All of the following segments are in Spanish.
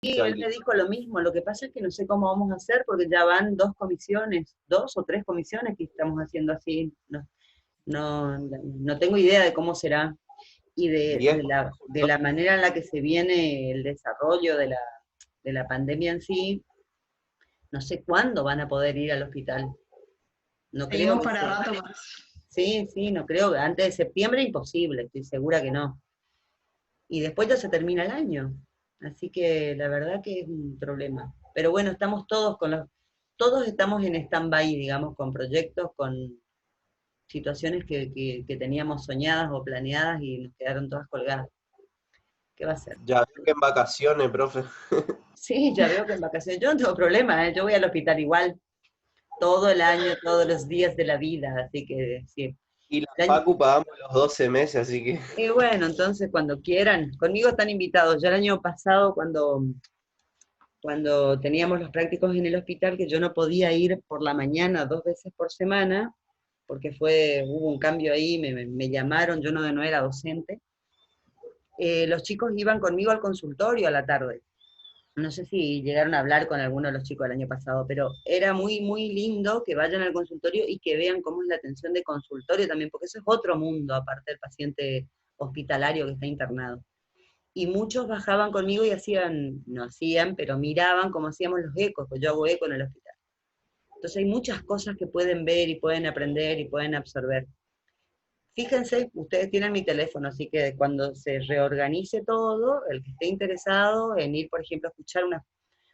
Y se él me habilitó. dijo lo mismo, lo que pasa es que no sé cómo vamos a hacer porque ya van 2 comisiones, 2 o 3 comisiones que estamos haciendo así. No, no tengo idea de cómo será y de, 10 de la, de la manera en la que se viene el desarrollo de la pandemia en sí. No sé cuándo van a poder ir al hospital. No creo Seguimos que para sea. rato más. Sí, sí, no creo. Antes de septiembre imposible, estoy segura que no. Y después ya se termina el año. Así que la verdad que es un problema. Pero bueno, estamos todos estamos en stand-by, digamos, con proyectos, con situaciones que teníamos soñadas o planeadas y nos quedaron todas colgadas. ¿Qué va a ser? Ya veo que en vacaciones, profe. Sí, ya veo que en vacaciones, yo no tengo problema, ¿eh? Yo voy al hospital igual, todo el año, todos los días de la vida, así que sí. Y la El año- Facu pagamos los 12 meses, así que Y bueno, entonces cuando quieran, conmigo están invitados. Ya el año pasado, cuando teníamos los prácticos en el hospital, que yo no podía ir por la mañana 2 veces por semana, porque hubo un cambio ahí, me llamaron, yo no era docente. Los chicos iban conmigo al consultorio a la tarde. No sé si llegaron a hablar con alguno de los chicos del año pasado, pero era muy, muy lindo que vayan al consultorio y que vean cómo es la atención de consultorio también, porque eso es otro mundo, aparte del paciente hospitalario que está internado. Y muchos bajaban conmigo y no hacían, pero miraban cómo hacíamos los ecos, pues yo hago eco en el hospital. Entonces hay muchas cosas que pueden ver y pueden aprender y pueden absorber. Fíjense, ustedes tienen mi teléfono, así que cuando se reorganice todo, el que esté interesado en ir, por ejemplo, a escuchar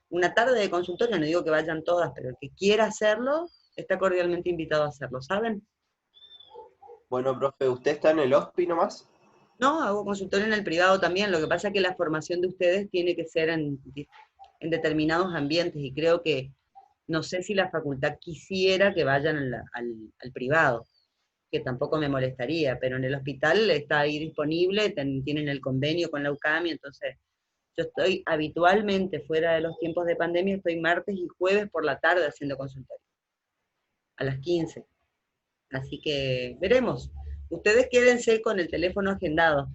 una tarde de consultorio, no digo que vayan todas, pero el que quiera hacerlo, está cordialmente invitado a hacerlo, ¿saben? bueno, profe, ¿usted está en el hospi nomás? No, hago consultorio en el privado también, lo que pasa es que la formación de ustedes tiene que ser en determinados ambientes y creo que, no sé si la facultad quisiera que vayan al privado, que tampoco me molestaría, pero en el hospital está ahí disponible, tienen el convenio con la UCAMI, entonces yo estoy habitualmente fuera de los tiempos de pandemia, estoy martes y jueves por la tarde haciendo consultorio, a las 15. Así que veremos. Ustedes quédense con el teléfono agendado.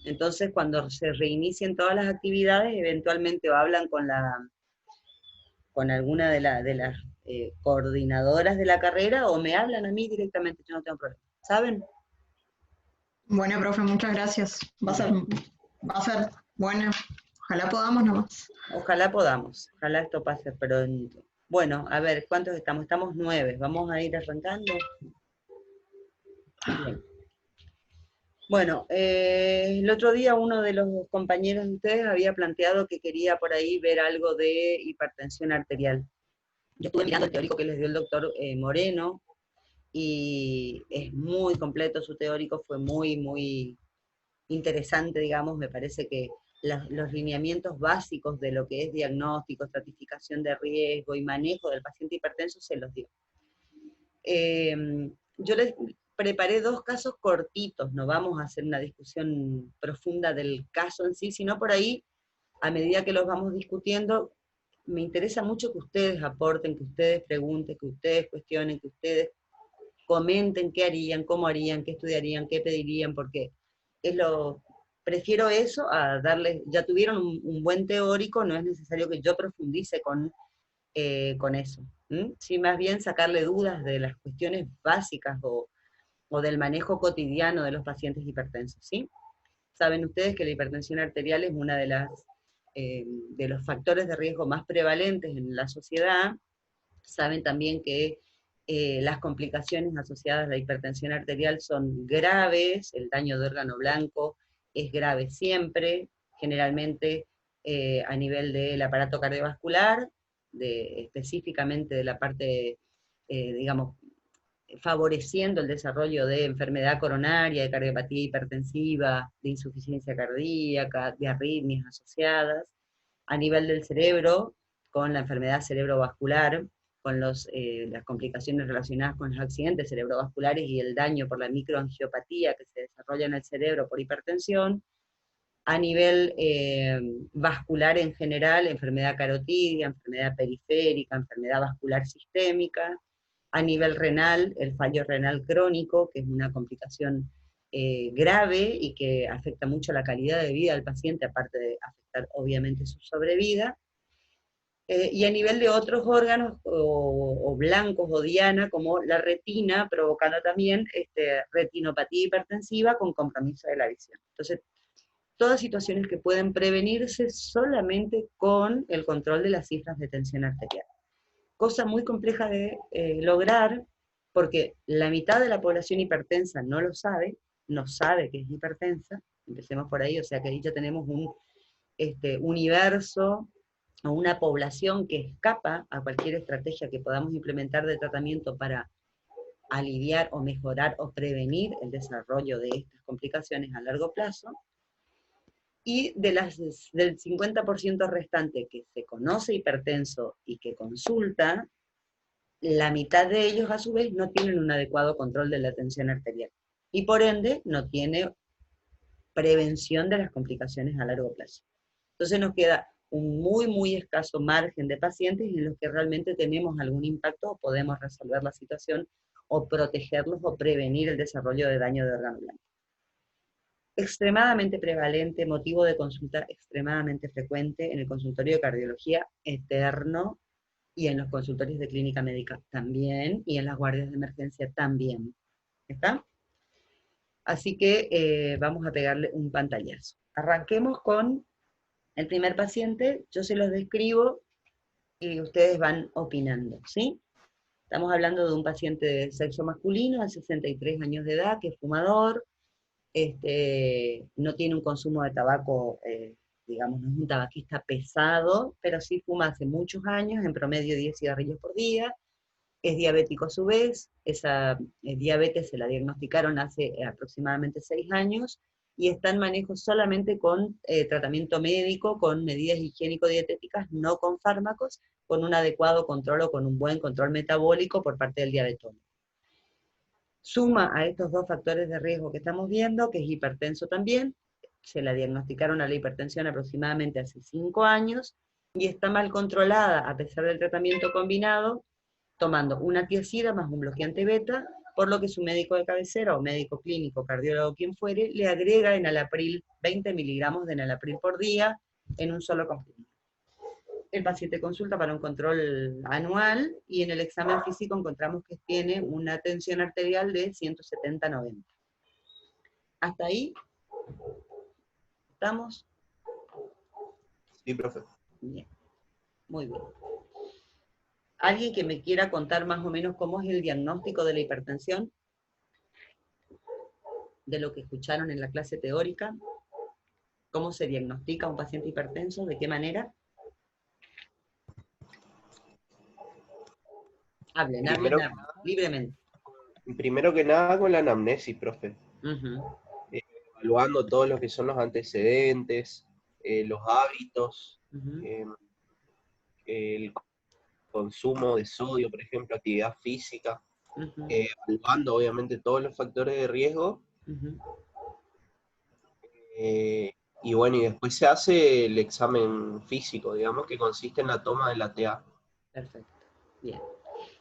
Entonces, cuando se reinicien todas las actividades, eventualmente o hablan con alguna de las coordinadoras de la carrera o me hablan a mí directamente, yo no tengo problema. ¿Saben? Bueno, profe, muchas gracias. Va a ser bueno. Ojalá podamos nomás. Ojalá podamos, ojalá esto pase pronto. Bueno, a ver, ¿cuántos estamos? Estamos 9, vamos a ir arrancando. Bien. Bueno, el otro día uno de los compañeros de ustedes había planteado que quería por ahí ver algo de hipertensión arterial. Yo estuve mirando el teórico que les dio el doctor Moreno y es muy completo su teórico, fue muy, muy interesante, digamos, me parece que los lineamientos básicos de lo que es diagnóstico, estratificación de riesgo y manejo del paciente hipertenso se los dio. Yo les preparé 2 casos cortitos, no vamos a hacer una discusión profunda del caso en sí, sino por ahí, a medida que los vamos discutiendo, me interesa mucho que ustedes aporten, que ustedes pregunten, que ustedes cuestionen, que ustedes comenten qué harían, cómo harían, qué estudiarían, qué pedirían, porque prefiero eso a darles, ya tuvieron un buen teórico, no es necesario que yo profundice con eso. Sí, más bien sacarle dudas de las cuestiones básicas o del manejo cotidiano de los pacientes hipertensos, ¿sí? Saben ustedes que la hipertensión arterial es una de los factores de riesgo más prevalentes en la sociedad. Saben también que las complicaciones asociadas a la hipertensión arterial son graves, el daño de órgano blanco es grave siempre, generalmente a nivel del aparato cardiovascular, específicamente de la parte, digamos, favoreciendo el desarrollo de enfermedad coronaria, de cardiopatía hipertensiva, de insuficiencia cardíaca, de arritmias asociadas, a nivel del cerebro, con la enfermedad cerebrovascular, con las complicaciones relacionadas con los accidentes cerebrovasculares y el daño por la microangiopatía que se desarrolla en el cerebro por hipertensión, a nivel vascular en general, enfermedad carotidia, enfermedad periférica, enfermedad vascular sistémica, a nivel renal, el fallo renal crónico, que es una complicación grave y que afecta mucho la calidad de vida del paciente, aparte de afectar obviamente su sobrevida. Y a nivel de otros órganos o blancos o diana, como la retina, provocando también retinopatía hipertensiva con compromiso de la visión. Entonces, todas situaciones que pueden prevenirse solamente con el control de las cifras de tensión arterial. Cosa muy compleja de lograr, porque la mitad de la población hipertensa no lo sabe, no sabe que es hipertensa, empecemos por ahí, o sea que ahí ya tenemos un universo o una población que escapa a cualquier estrategia que podamos implementar de tratamiento para aliviar o mejorar o prevenir el desarrollo de estas complicaciones a largo plazo. Y del 50% restante que se conoce hipertenso y que consulta, la mitad de ellos a su vez no tienen un adecuado control de la tensión arterial y por ende no tiene prevención de las complicaciones a largo plazo. Entonces nos queda un muy escaso margen de pacientes en los que realmente tenemos algún impacto o podemos resolver la situación o protegerlos o prevenir el desarrollo de daño de órgano blanco. Extremadamente prevalente, motivo de consulta extremadamente frecuente en el consultorio de cardiología eterno y en los consultorios de clínica médica también, y en las guardias de emergencia también. ¿Está? Así que vamos a pegarle un pantallazo. Arranquemos con el primer paciente, yo se los describo y ustedes van opinando, ¿sí? Estamos hablando de un paciente de sexo masculino, de 63 años de edad, que es fumador, no tiene un consumo de tabaco, digamos, no es un tabaquista pesado, pero sí fuma hace muchos años, en promedio 10 cigarrillos por día, es diabético a su vez, esa diabetes se la diagnosticaron hace aproximadamente 6 años, y está en manejo solamente con tratamiento médico, con medidas higiénico-dietéticas, no con fármacos, con un adecuado control o con un buen control metabólico por parte del diabetólogo. Suma a estos dos factores de riesgo que estamos viendo, que es hipertenso también, se la diagnosticaron a la hipertensión aproximadamente hace 5 años, y está mal controlada a pesar del tratamiento combinado, tomando una tiazida más un bloqueante beta, por lo que su médico de cabecera o médico clínico, cardiólogo, quien fuere, le agrega enalapril, 20 miligramos de enalapril por día en un solo comprimido. El paciente consulta para un control anual y en el examen físico encontramos que tiene una tensión arterial de 170/90. ¿Hasta ahí? ¿Estamos? Sí, profe. Bien, muy bien. ¿Alguien que me quiera contar más o menos cómo es el diagnóstico de la hipertensión? De lo que escucharon en la clase teórica. ¿Cómo se diagnostica un paciente hipertenso? ¿De qué manera? Hablen libremente. Primero que nada con la anamnesis, profe. Uh-huh. Evaluando todo lo que son los antecedentes, los hábitos, Uh-huh. el consumo de sodio, por ejemplo, actividad física, Uh-huh. evaluando obviamente todos los factores de riesgo. Uh-huh. Y bueno, y después se hace el examen físico, digamos, que consiste en la toma de la TA. Perfecto, bien.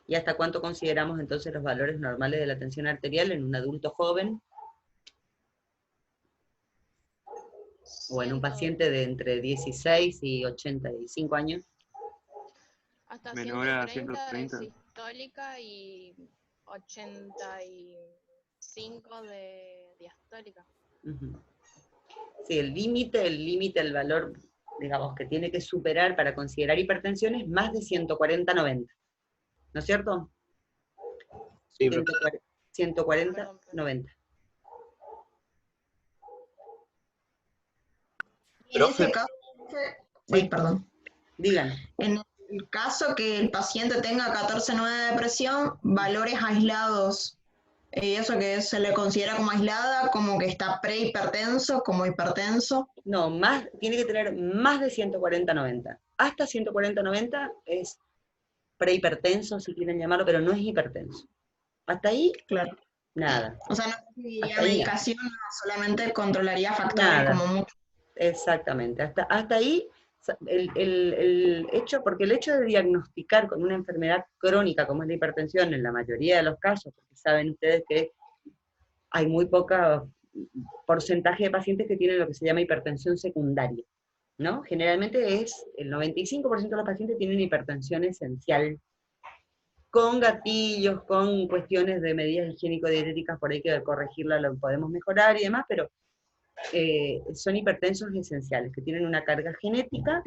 ¿Y hasta cuánto consideramos entonces los valores normales de la tensión arterial en un adulto joven? ¿O en un paciente de entre 16 y 85 años? Hasta Menor a 130 de 130. sistólica y 85 de diastólica. Uh-huh. Sí, el límite, el valor, digamos, que tiene que superar para considerar hipertensión es más de 140/90. ¿No es cierto? Sí, 140/90. En ese caso, Sí. perdón. Digan. En el caso que el paciente tenga 14/9 de presión, valores aislados, eso que se le considera como aislada, como que está prehipertenso, como hipertenso. No, tiene que tener más de 140/90. Hasta 140/90 es prehipertenso, si quieren llamarlo, pero no es hipertenso. Hasta ahí, Claro. nada. O sea, no pediría Hasta ahí medicación, solamente controlaría factores nada. como mucho. Exactamente. Hasta ahí, el hecho, porque el hecho de diagnosticar con una enfermedad crónica como es la hipertensión, en la mayoría de los casos, porque saben ustedes que hay muy poca porcentaje de pacientes que tienen lo que se llama hipertensión secundaria, ¿no? Generalmente el 95% de los pacientes tienen hipertensión esencial, con gatillos, con cuestiones de medidas higiénico-dietéticas por ahí que al corregirla lo podemos mejorar y demás, pero son hipertensos esenciales, que tienen una carga genética,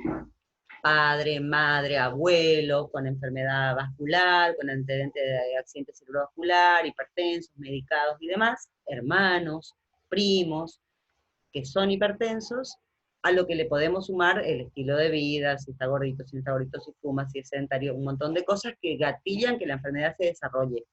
padre, madre, abuelo, con enfermedad vascular, con antecedente de accidente cerebrovascular, hipertensos, medicados y demás, hermanos, primos, que son hipertensos, a lo que le podemos sumar el estilo de vida, si está gordito, si no está gordito, si fuma, si es sedentario, un montón de cosas que gatillan que la enfermedad se desarrolle.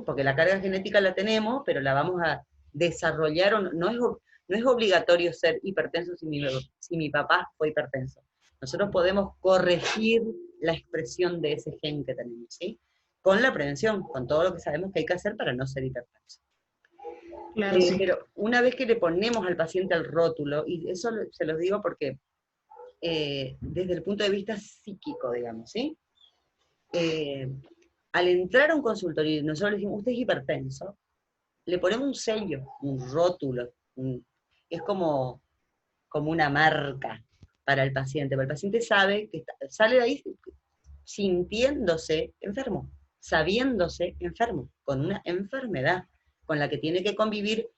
Porque la carga genética la tenemos, pero la vamos a desarrollar, no es obligatorio ser hipertenso si mi papá fue hipertenso. Nosotros podemos corregir la expresión de ese gen que tenemos, ¿sí? Con la prevención, con todo lo que sabemos que hay que hacer para no ser hipertenso. Claro, sí. Pero una vez que le ponemos al paciente el rótulo, y eso se los digo porque desde el punto de vista psíquico, digamos, ¿sí? Al entrar a un consultorio y nosotros le decimos, usted es hipertenso, le ponemos un sello, un rótulo, es como una marca para el paciente, porque el paciente sabe que sale de ahí sintiéndose enfermo, sabiéndose enfermo, con una enfermedad con la que tiene que convivir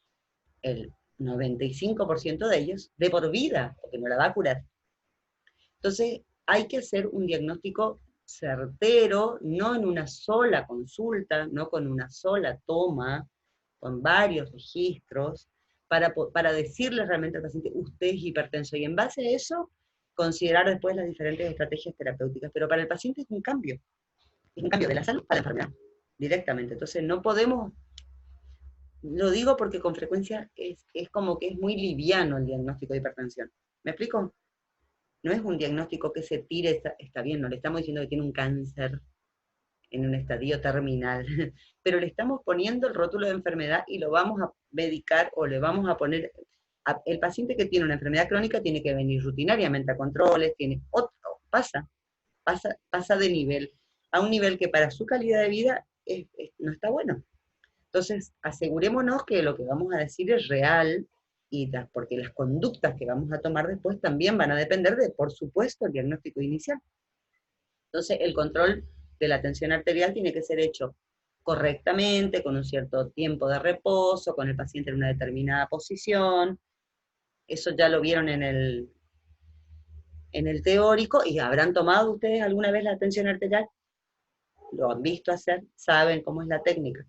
el 95% de ellos de por vida, porque no la va a curar. Entonces, hay que hacer un diagnóstico certero, no en una sola consulta, no con una sola toma, con varios registros, para decirle realmente al paciente, usted es hipertenso, y en base a eso, considerar después las diferentes estrategias terapéuticas. Pero para el paciente es un cambio de la salud a la enfermedad, directamente. Entonces no podemos, lo digo porque con frecuencia es como que es muy liviano el diagnóstico de hipertensión. ¿Me explico? No es un diagnóstico que se tire, está bien, no le estamos diciendo que tiene un cáncer en un estadio terminal, pero le estamos poniendo el rótulo de enfermedad y lo vamos a medicar o le vamos a poner, el paciente que tiene una enfermedad crónica tiene que venir rutinariamente a controles, tiene pasa de nivel, a un nivel que para su calidad de vida no está bueno. Entonces, asegurémonos que lo que vamos a decir es real, porque las conductas que vamos a tomar después también van a depender de, por supuesto, el diagnóstico inicial. Entonces, el control de la tensión arterial tiene que ser hecho correctamente, con un cierto tiempo de reposo, con el paciente en una determinada posición. Eso ya lo vieron en el teórico, y habrán tomado ustedes alguna vez la tensión arterial, lo han visto hacer, saben cómo es la técnica,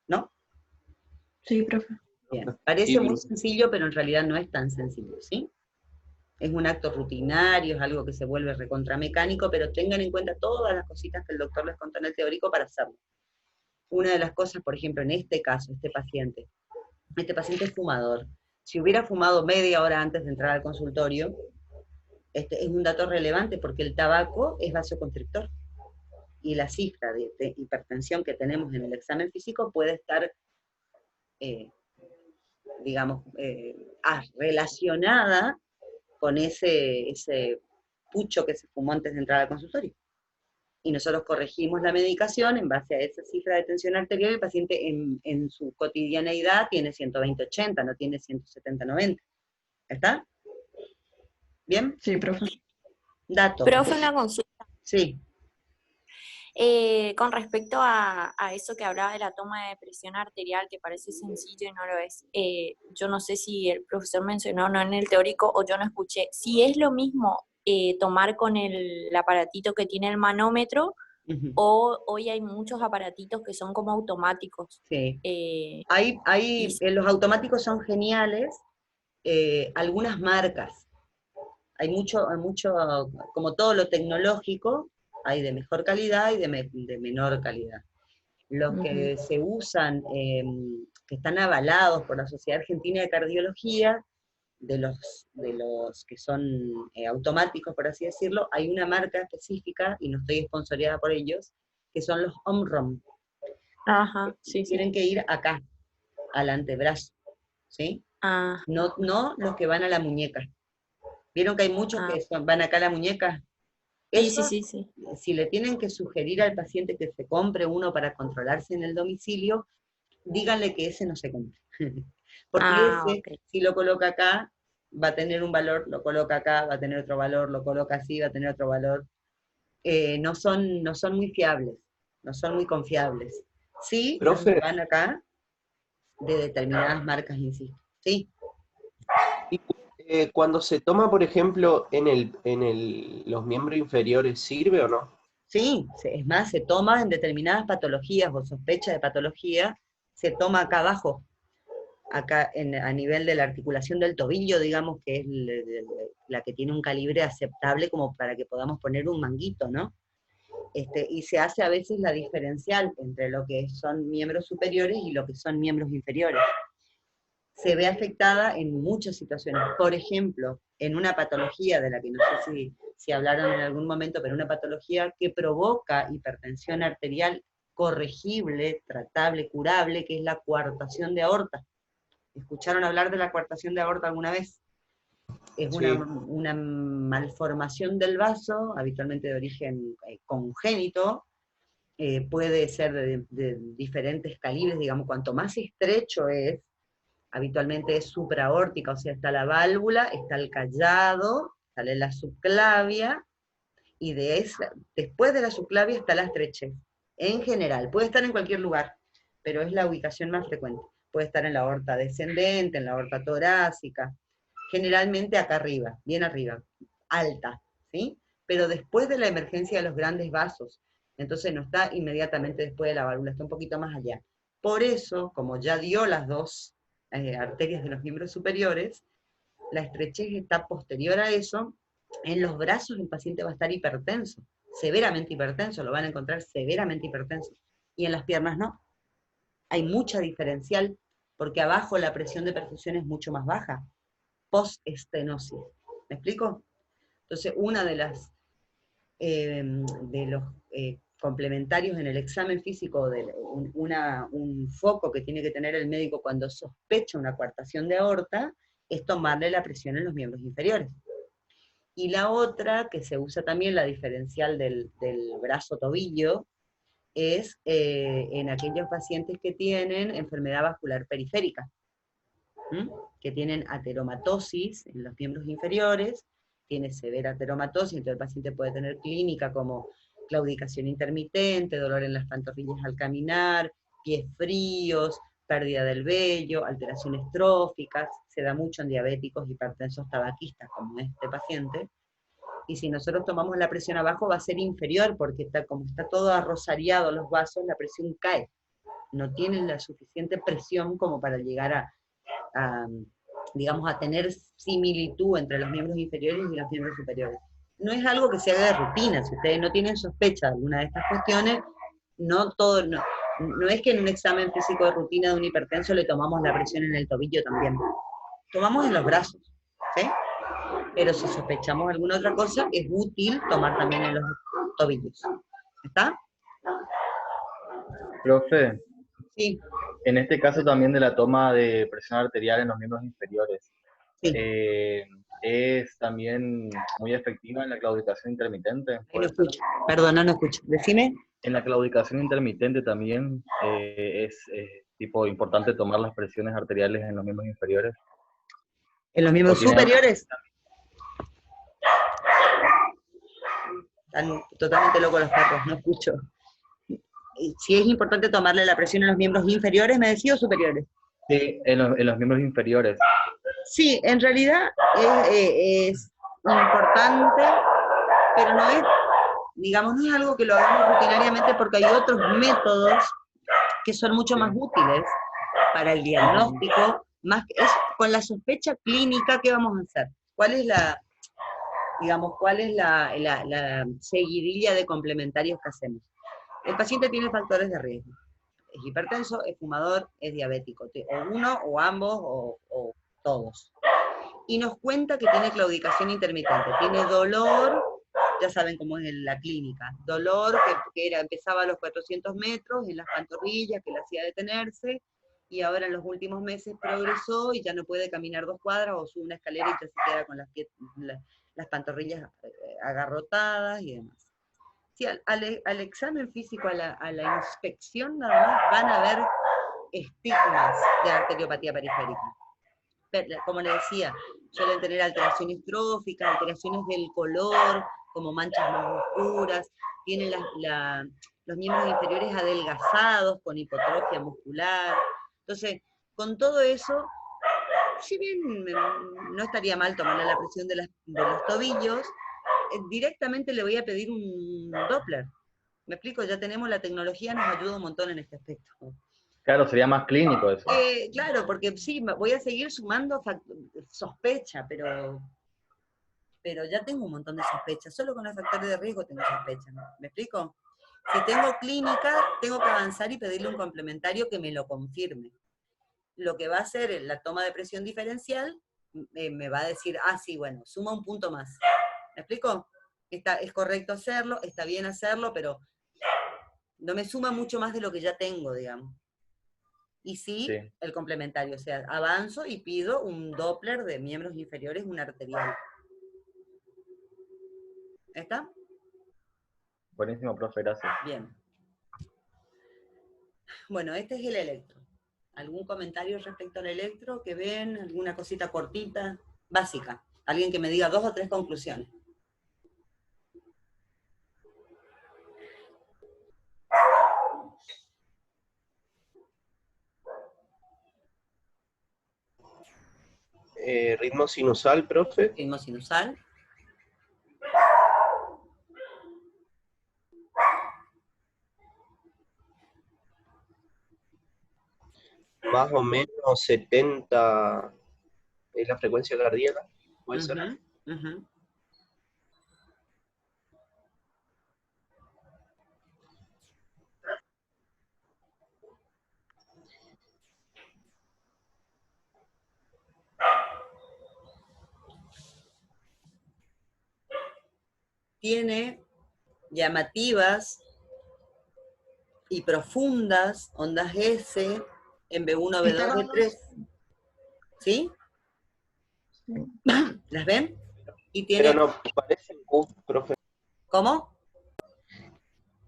¿no? Sí, profe. Bien. Parece muy sencillo, pero en realidad no es tan sencillo, ¿sí? Es un acto rutinario, es algo que se vuelve recontramecánico, pero tengan en cuenta todas las cositas que el doctor les contó en el teórico para hacerlo. Una de las cosas, por ejemplo, en este caso, este paciente es fumador. Si hubiera fumado media hora antes de entrar al consultorio, es un dato relevante porque el tabaco es vasoconstrictor. Y la cifra de hipertensión que tenemos en el examen físico puede estar, relacionada con ese pucho que se fumó antes de entrar al consultorio. Y nosotros corregimos la medicación en base a esa cifra de tensión arterial. El paciente en su cotidianeidad tiene 120/80, no tiene 170/90. ¿Está? ¿Bien? Sí, profe. Datos. Profe, una consulta. Sí. Con respecto a eso que hablaba de la toma de presión arterial, que parece sencillo y no lo es, yo no sé si el profesor mencionó o no en el teórico o yo no escuché, si es lo mismo tomar con el aparatito que tiene el manómetro, o hoy hay muchos aparatitos que son como automáticos. Sí. Los automáticos son geniales, algunas marcas. Hay mucho, como todo lo tecnológico, hay de mejor calidad y de menor calidad. Los que se usan, que están avalados por la Sociedad Argentina de Cardiología, de los que son automáticos, por así decirlo, hay una marca específica, y no estoy sponsoreada por ellos, que son los Omron. Ajá, sí, sí. Tienen que ir acá, al antebrazo, ¿sí? Ah. No los que van a la muñeca. ¿Vieron que hay muchos que van acá a la muñeca? Eso, sí. Si le tienen que sugerir al paciente que se compre uno para controlarse en el domicilio, díganle que ese no se compre. Porque ese, ok. si lo coloca acá, va a tener un valor, lo coloca acá, va a tener otro valor, lo coloca así, va a tener otro valor. No son muy fiables, no son muy confiables. Sí, los que Profe, van acá, de determinadas marcas, insisto. Sí, y, cuando se toma, por ejemplo, los miembros inferiores, ¿sirve o no? sí, es más, se toma en determinadas patologías o sospecha de patología, se toma acá abajo, acá a nivel de la articulación del tobillo, digamos que es la que tiene un calibre aceptable como para que podamos poner un manguito, ¿no? Y se hace a veces la diferencial entre lo que son miembros superiores y lo que son miembros inferiores. Se ve afectada en muchas situaciones. Por ejemplo, en una patología de la que no sé si hablaron en algún momento, pero una patología que provoca hipertensión arterial corregible, tratable, curable, que es la coartación de aorta. ¿Escucharon hablar de la coartación de aorta alguna vez? Es Sí. una malformación del vaso, habitualmente de origen congénito, puede ser de diferentes calibres, digamos, cuanto más estrecho es, habitualmente es supraórtica, o sea, está la válvula, está el callado, sale la subclavia, y después de la subclavia está la estrechez. En general, puede estar en cualquier lugar, pero es la ubicación más frecuente. Puede estar en la aorta descendente, en la aorta torácica, generalmente acá arriba, bien arriba, alta, ¿sí? Pero después de la emergencia de los grandes vasos, entonces no está inmediatamente después de la válvula, está un poquito más allá. Por eso, como ya dio las dos arterias de los miembros superiores, la estrechez está posterior a eso. En los brazos el paciente va a estar hipertenso, severamente hipertenso, lo van a encontrar severamente hipertenso. Y en las piernas no. Hay mucha diferencial, porque abajo la presión de perfusión es mucho más baja, post-estenosis. ¿Me explico? Entonces, una de los complementarios en el examen físico, un foco que tiene que tener el médico cuando sospecha una coartación de aorta, es tomarle la presión en los miembros inferiores. Y la otra, que se usa también, la diferencial del brazo-tobillo, es en aquellos pacientes que tienen enfermedad vascular periférica, que tienen ateromatosis en los miembros inferiores, tiene severa ateromatosis, entonces el paciente puede tener clínica como claudicación intermitente, dolor en las pantorrillas al caminar, pies fríos, pérdida del vello, alteraciones tróficas, se da mucho en diabéticos, hipertensos, tabaquistas, como este paciente. Y si nosotros tomamos la presión abajo va a ser inferior, porque como está todo arrosariado los vasos, la presión cae. No tienen la suficiente presión como para llegar a, digamos, a tener similitud entre los miembros inferiores y los miembros superiores. No es algo que se haga de rutina, si ustedes no tienen sospecha de alguna de estas cuestiones, no es que en un examen físico de rutina de un hipertenso le tomamos la presión en el tobillo también. Tomamos en los brazos, ¿sí? Pero si sospechamos alguna otra cosa, es útil tomar también en los tobillos. ¿Está? Profe, Sí, en este caso también de la toma de presión arterial en los miembros inferiores, sí. eh, ¿es también muy efectiva en la claudicación intermitente? Ahí no ¿Puede ser? escucho. Perdón, no escucho. Decime. En la claudicación intermitente también es tipo importante tomar las presiones arteriales en los miembros inferiores. En los ¿O miembros tiene algo? superiores, están totalmente locos los perros, no escucho. Y si es importante tomarle la presión en los miembros inferiores, ¿me decía, o superiores? Sí, en los miembros inferiores. Sí, en realidad es importante, pero no es, digamos, no es algo que lo hagamos rutinariamente, porque hay otros métodos que son mucho más útiles para el diagnóstico, es con la sospecha clínica. ¿Qué vamos a hacer? ¿Cuál es la seguidilla de complementarios que hacemos? El paciente tiene factores de riesgo. Es hipertenso, es fumador, es diabético, o uno, o ambos, o todos. Y nos cuenta que tiene claudicación intermitente, tiene dolor, ya saben cómo es en la clínica, dolor que empezaba a los 400 metros en las pantorrillas, que le hacía detenerse, y ahora en los últimos meses progresó y ya no puede caminar 2 cuadras o sube una escalera y ya se queda con las pantorrillas agarrotadas y demás. Sí, al examen físico, a la inspección nada más, van a ver estigmas de arteriopatía periférica. Como le decía, suelen tener alteraciones tróficas, alteraciones del color, como manchas más oscuras, tienen los miembros inferiores adelgazados, con hipotrofia muscular. Entonces, con todo eso, si bien no estaría mal tomarle la presión de los tobillos, directamente le voy a pedir un Doppler. ¿Me explico? Ya tenemos la tecnología, nos ayuda un montón en este aspecto. Claro, sería más clínico eso. Claro, porque sí, voy a seguir sumando sospecha, pero ya tengo un montón de sospechas. Solo con los factores de riesgo tengo sospechas, ¿no? ¿Me explico? Si tengo clínica, tengo que avanzar y pedirle un complementario que me lo confirme. Lo que va a hacer la toma de presión diferencial, me va a decir, sí, bueno, suma un punto más. ¿Me explico? Es correcto hacerlo, está bien hacerlo, pero no me suma mucho más de lo que ya tengo, digamos. Y sí, el complementario, o sea, avanzo y pido un Doppler de miembros inferiores, un arterial. ¿Está? Buenísimo, profe, gracias. Bien. Bueno, este es el electro. ¿Algún comentario respecto al electro que ven? ¿Alguna cosita cortita? Básica. Alguien que me diga 2 o 3 conclusiones. Ritmo sinusal, profe. Ritmo sinusal. Más o menos 70 es la frecuencia cardíaca, ¿puede ser? Tiene llamativas y profundas ondas S en B1, B2, B3. ¿Sí? ¿Las ven? Y tiene... Pero no parecen Q, profe. ¿Cómo?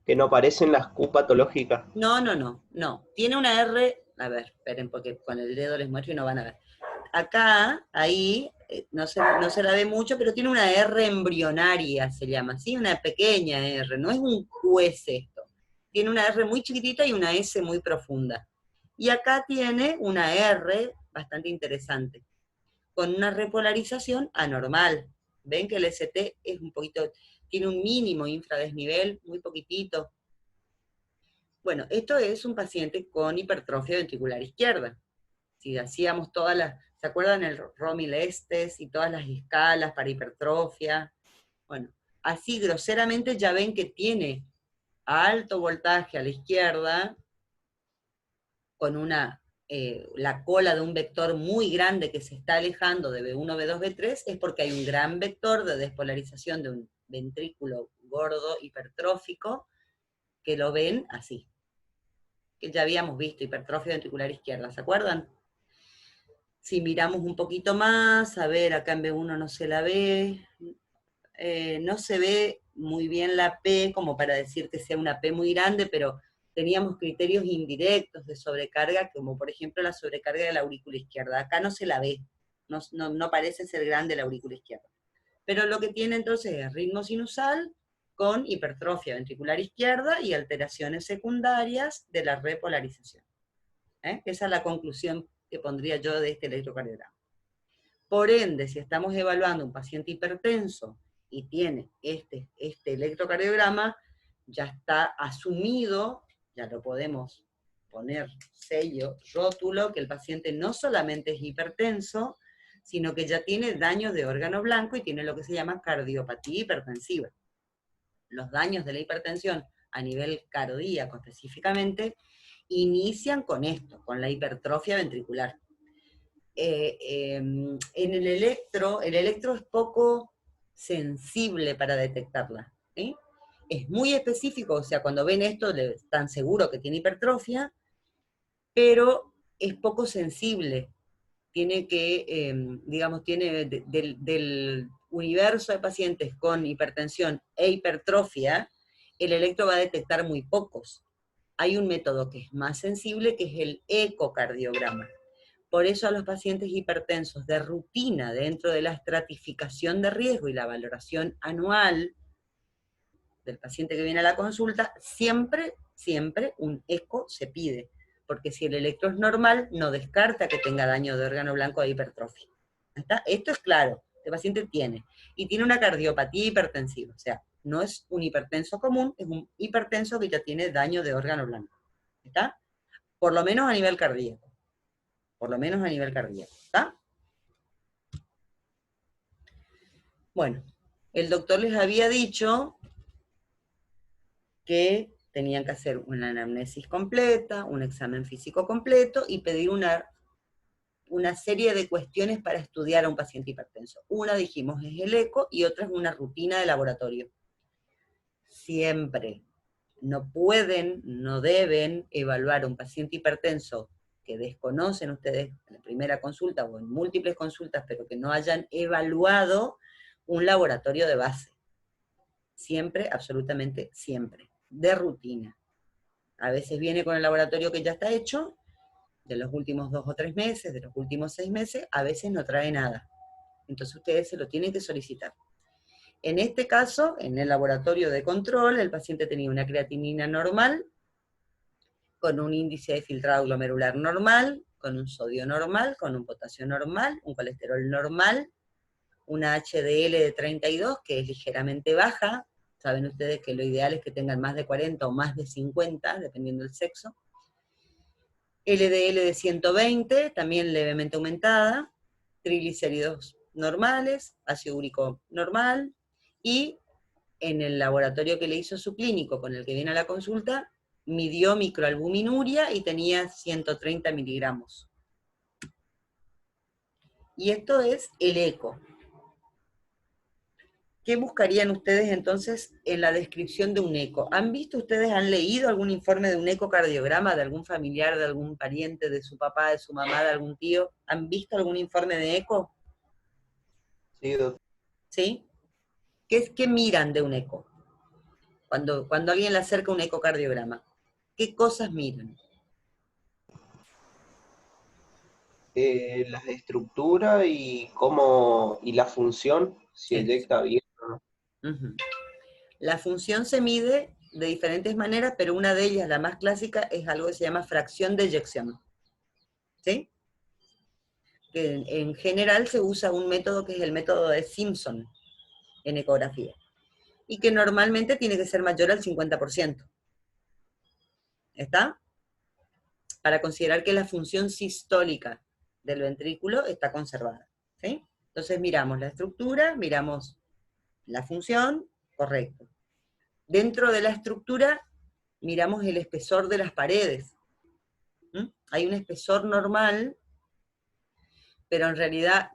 Que no parecen las Q patológicas. No. Tiene una R, a ver, esperen, porque con el dedo les muestro y no van a ver. Acá, ahí, no se la ve mucho, pero tiene una R embrionaria, se llama, ¿sí? Una pequeña R, no es un QS esto. Tiene una R muy chiquitita y una S muy profunda. Y acá tiene una R bastante interesante, con una repolarización anormal. Ven que el ST es un poquito, tiene un mínimo infradesnivel, muy poquitito. Bueno, esto es un paciente con hipertrofia ventricular izquierda. Si hacíamos todas las, ¿se acuerdan el Romil-Estes y todas las escalas para hipertrofia? Bueno, así groseramente ya ven que tiene alto voltaje a la izquierda, con la cola de un vector muy grande que se está alejando de B1, B2, B3, es porque hay un gran vector de despolarización de un ventrículo gordo hipertrófico, que lo ven así. Que ya habíamos visto, hipertrofia ventricular izquierda, ¿se acuerdan? Si miramos un poquito más, a ver, acá en B1 no se la ve, no se ve muy bien la P, como para decir que sea una P muy grande, pero teníamos criterios indirectos de sobrecarga, como por ejemplo la sobrecarga de la aurícula izquierda. Acá no se la ve, no parece ser grande la aurícula izquierda. Pero lo que tiene entonces es ritmo sinusal con hipertrofia ventricular izquierda y alteraciones secundarias de la repolarización. Esa es la conclusión que pondría yo de este electrocardiograma. Por ende, si estamos evaluando un paciente hipertenso y tiene este electrocardiograma, ya está asumido, ya lo podemos poner sello, rótulo, que el paciente no solamente es hipertenso, sino que ya tiene daño de órgano blanco y tiene lo que se llama cardiopatía hipertensiva. Los daños de la hipertensión a nivel cardíaco específicamente inician con esto, con la hipertrofia ventricular. En el electro es poco sensible para detectarla, ¿sí? Es muy específico, o sea, cuando ven esto están seguros que tiene hipertrofia, pero es poco sensible. Tiene que, digamos, tiene del universo de pacientes con hipertensión e hipertrofia, el electro va a detectar muy pocos. hay un método que es más sensible, que es el ecocardiograma. Por eso a los pacientes hipertensos de rutina, dentro de la estratificación de riesgo y la valoración anual del paciente que viene a la consulta, siempre un eco se pide, porque si el electro es normal, no descarta que tenga daño de órgano blanco de hipertrofia. ¿Está? Esto es claro, el paciente tiene, y tiene una cardiopatía hipertensiva, o sea, no es un hipertenso común, es un hipertenso que ya tiene daño de órgano blanco. ¿Está? Por lo menos a nivel cardíaco. Por lo menos a nivel cardíaco. ¿Está? Bueno, el doctor les había dicho que tenían que hacer una anamnesis completa, un examen físico completo y pedir una serie de cuestiones para estudiar a un paciente hipertenso. Una, dijimos, es el eco y otra es una rutina de laboratorio. Siempre no pueden, no deben evaluar a un paciente hipertenso que desconocen ustedes en la primera consulta o en múltiples consultas, pero que no hayan evaluado un laboratorio de base. Siempre, absolutamente siempre, de rutina. A veces viene con el laboratorio que ya está hecho, de los últimos 2 o 3 meses, de los últimos 6 meses, a veces no trae nada. Entonces ustedes se lo tienen que solicitar. En este caso, en el laboratorio de control, el paciente tenía una creatinina normal, con un índice de filtrado glomerular normal, con un sodio normal, con un potasio normal, un colesterol normal, una HDL de 32, que es ligeramente baja. Saben ustedes que lo ideal es que tengan más de 40 o más de 50, dependiendo del sexo. LDL de 120, también levemente aumentada, triglicéridos normales, ácido úrico normal, y en el laboratorio que le hizo su clínico, con el que viene a la consulta, midió microalbuminuria y tenía 130 miligramos. Y esto es el eco. ¿Qué buscarían ustedes entonces en la descripción de un eco? ¿Han visto ustedes, han leído algún informe de un ecocardiograma de algún familiar, de algún pariente, de su papá, de su mamá, de algún tío? ¿Han visto algún informe de eco? Sí, doctor. ¿Sí? ¿Qué miran de un eco? Cuando alguien le acerca un ecocardiograma, ¿qué cosas miran? La estructura y cómo, y la función, si Eso. eyecta bien. Ujú. La función se mide de diferentes maneras, pero una de ellas, la más clásica, es algo que se llama fracción de eyección. ¿Sí? Que en general se usa un método que es el método de Simpson en ecografía, y que normalmente tiene que ser mayor al 50%. ¿Está? Para considerar que la función sistólica del ventrículo está conservada. ¿Sí? Entonces miramos la estructura, miramos la función, correcto. Dentro de la estructura miramos el espesor de las paredes. Hay un espesor normal, pero en realidad,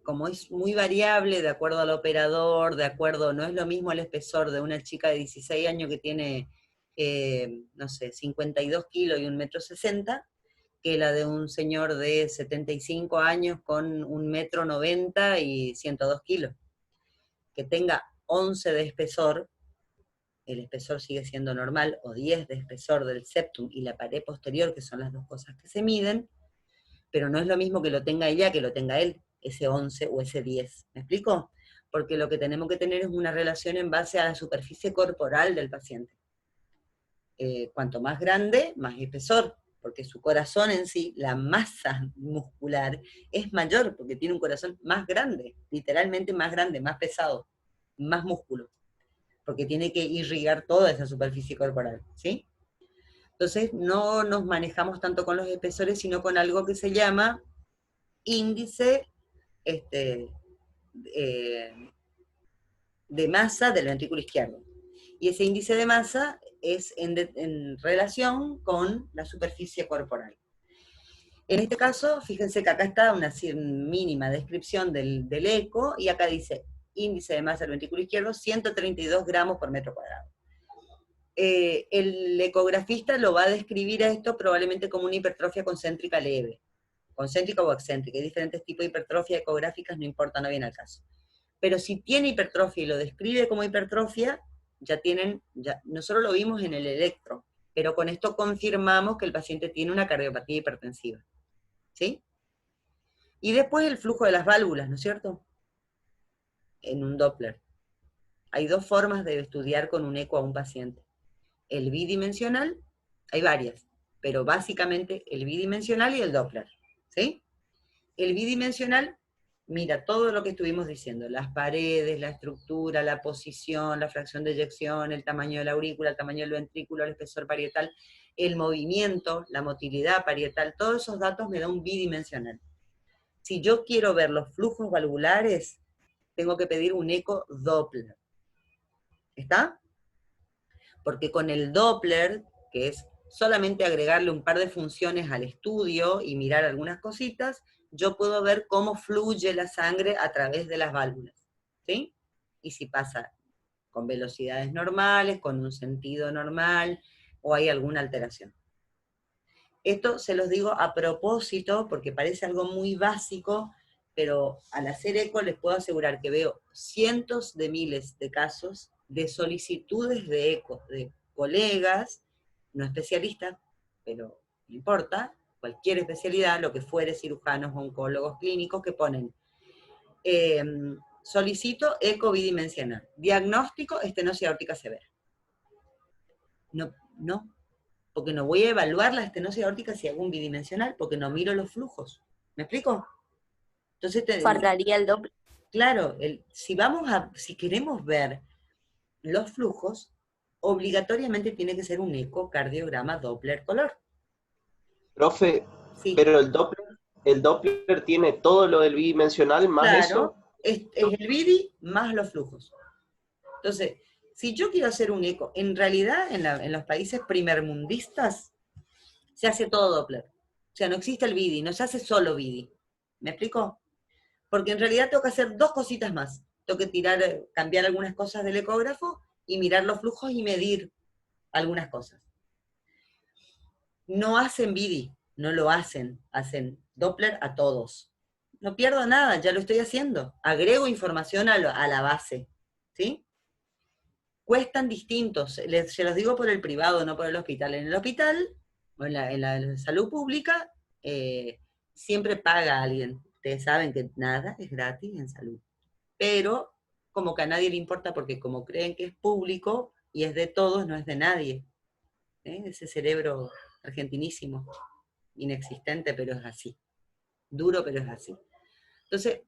como es muy variable de acuerdo al operador, no es lo mismo el espesor de una chica de 16 años que tiene, no sé, 52 kilos y 1,60 m, que la de un señor de 75 años con 1,90 m y 102 kilos. Que tenga 11 de espesor, el espesor sigue siendo normal, o 10 de espesor del septum y la pared posterior, que son las dos cosas que se miden, pero no es lo mismo que lo tenga ella que lo tenga él, ese 11 o ese 10. ¿Me explico? Porque lo que tenemos que tener es una relación en base a la superficie corporal del paciente. Cuanto más grande, más espesor, porque su corazón en sí, la masa muscular, es mayor, porque tiene un corazón más grande, literalmente más grande, más pesado, más músculo, porque tiene que irrigar toda esa superficie corporal, ¿sí? Entonces no nos manejamos tanto con los espesores, sino con algo que se llama índice de masa del ventrículo izquierdo. Y ese índice de masa es en relación con la superficie corporal. En este caso, fíjense que acá está una mínima descripción del eco, y acá dice índice de masa del ventrículo izquierdo, 132 gramos por metro cuadrado. El ecografista lo va a describir a esto probablemente como una hipertrofia concéntrica leve, concéntrica o excéntrica. Hay diferentes tipos de hipertrofia ecográficas, no importa, no viene al caso. Pero si tiene hipertrofia y lo describe como hipertrofia, nosotros lo vimos en el electro, Pero con esto confirmamos que el paciente tiene una cardiopatía hipertensiva. ¿Sí? Y después el flujo de las válvulas, ¿no es cierto? En un Doppler. Hay dos formas de estudiar con un eco a un paciente. El bidimensional, hay varias, pero básicamente el bidimensional y el Doppler. ¿Sí? El bidimensional mira todo lo que estuvimos diciendo, las paredes, la estructura, la posición, la fracción de eyección, el tamaño de la aurícula, el tamaño del ventrículo, el espesor parietal, el movimiento, la motilidad parietal, todos esos datos me da un bidimensional. Si yo quiero ver los flujos valvulares, tengo que pedir un eco Doppler. ¿Está? Porque con el Doppler, que es solamente agregarle un par de funciones al estudio y mirar algunas cositas, yo puedo ver cómo fluye la sangre a través de las válvulas, ¿sí? Y si pasa con velocidades normales, con un sentido normal, o hay alguna alteración. Esto se los digo a propósito, porque parece algo muy básico, pero al hacer eco les puedo asegurar que veo cientos de miles de casos de solicitudes de eco de colegas, no especialistas, pero no importa, cualquier especialidad, lo que fuere, cirujanos, oncólogos, clínicos, que ponen, solicito eco bidimensional, diagnóstico estenosis aórtica severa. No, porque no voy a evaluar la estenosis aórtica si hago un bidimensional, porque no miro los flujos. ¿Me explico? Entonces Faltaría el Doppler. Claro, si queremos ver los flujos, obligatoriamente tiene que ser un ecocardiograma Doppler color. Profe, Sí. pero el Doppler tiene todo lo del bidimensional más Claro, eso. es el bidi más los flujos. Entonces, si yo quiero hacer un eco, en realidad en los países primermundistas se hace todo Doppler. O sea, no existe el bidi, no se hace solo bidi. ¿Me explico? Porque en realidad tengo que hacer dos cositas más. Tengo que cambiar algunas cosas del ecógrafo y mirar los flujos y medir algunas cosas. No hacen BIDI, no lo hacen Doppler a todos. No pierdo nada, ya lo estoy haciendo. Agrego información a la base, ¿sí? Cuestan distintos, se los digo por el privado, no por el hospital. En el hospital, o en la salud pública, siempre paga a alguien. Ustedes saben que nada es gratis en salud. Pero como que a nadie le importa porque como creen que es público y es de todos, no es de nadie. Ese cerebro argentinísimo, inexistente, pero es así. Duro, pero es así. Entonces,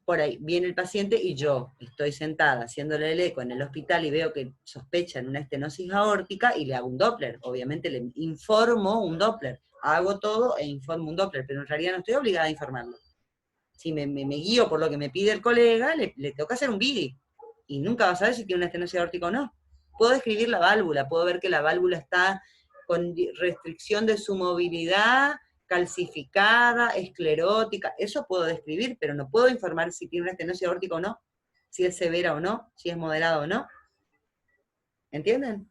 por ahí viene el paciente y yo estoy sentada haciéndole el eco en el hospital y veo que sospechan una estenosis aórtica y le hago un Doppler. Obviamente le informo un Doppler. Hago todo e informo un Doppler, pero en realidad no estoy obligada a informarlo. Si me guío por lo que me pide el colega, le toca hacer un BIDI. Y nunca va a saber si tiene una estenosis aórtica o no. Puedo describir la válvula, puedo ver que la válvula está con restricción de su movilidad, calcificada, esclerótica, eso puedo describir, pero no puedo informar si tiene una estenosis aórtica o no, si es severa o no, si es moderada o no. ¿Entienden?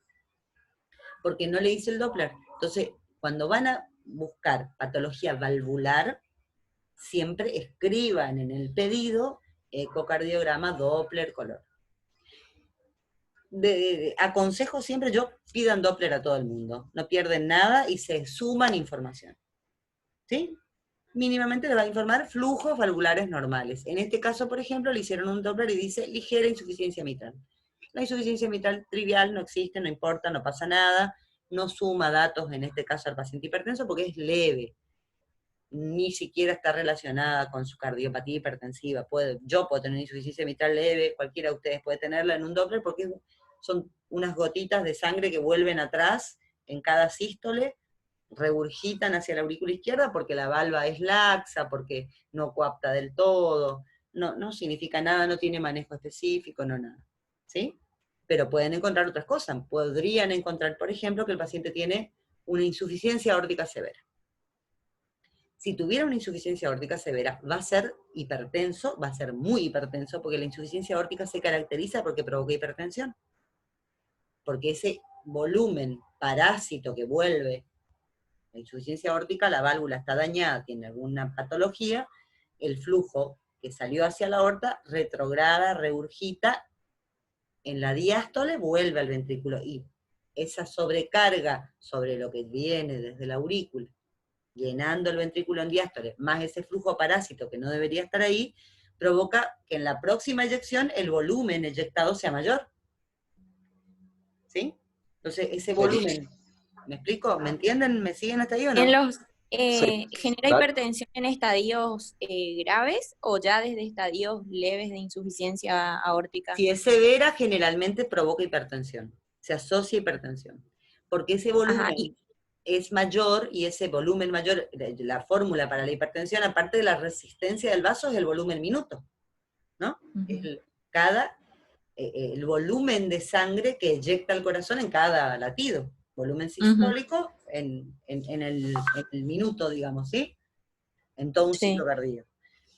Porque no le hice el Doppler. Entonces, cuando van a buscar patología valvular, siempre escriban en el pedido ecocardiograma Doppler color. Aconsejo siempre, yo pidan Doppler a todo el mundo, no pierden nada y se suman información. ¿Sí? Mínimamente le va a informar flujos valvulares normales. En este caso, por ejemplo, le hicieron un Doppler y dice ligera insuficiencia mitral. La insuficiencia mitral trivial no existe, no importa, no pasa nada, no suma datos en este caso al paciente hipertenso porque es leve. Ni siquiera está relacionada con su cardiopatía hipertensiva. Yo puedo tener insuficiencia mitral leve, cualquiera de ustedes puede tenerla en un Doppler porque son unas gotitas de sangre que vuelven atrás en cada sístole, regurgitan hacia la aurícula izquierda porque la valva es laxa, porque no coapta del todo, no significa nada, no tiene manejo específico, no nada. ¿Sí? Pero pueden encontrar otras cosas. Podrían encontrar, por ejemplo, que el paciente tiene una insuficiencia aórtica severa. Si tuviera una insuficiencia aórtica severa, va a ser hipertenso, va a ser muy hipertenso, porque la insuficiencia aórtica se caracteriza porque provoca hipertensión. Porque ese volumen parásito que vuelve, la insuficiencia aórtica, la válvula está dañada, tiene alguna patología, el flujo que salió hacia la aorta retrograda, regurgita, en la diástole vuelve al ventrículo, y esa sobrecarga sobre lo que viene desde la aurícula, llenando el ventrículo en diástole, más ese flujo parásito que no debería estar ahí, provoca que en la próxima eyección el volumen eyectado sea mayor. ¿Sí? Entonces, ese volumen, ¿me explico? ¿Me entienden? ¿Me siguen hasta ahí o no? En los, Sí. ¿genera Dale. hipertensión en estadios graves o ya desde estadios leves de insuficiencia aórtica? Si es severa, generalmente provoca hipertensión, se asocia a hipertensión, porque ese Ajá, volumen es mayor y ese volumen mayor, la fórmula para la hipertensión, aparte de la resistencia del vaso, es el volumen minuto, ¿no? Ujú. El volumen de sangre que eyecta el corazón en cada latido, volumen Ujú. sistólico en el minuto, digamos, ¿sí? En todo un Sí. ciclo cardíaco.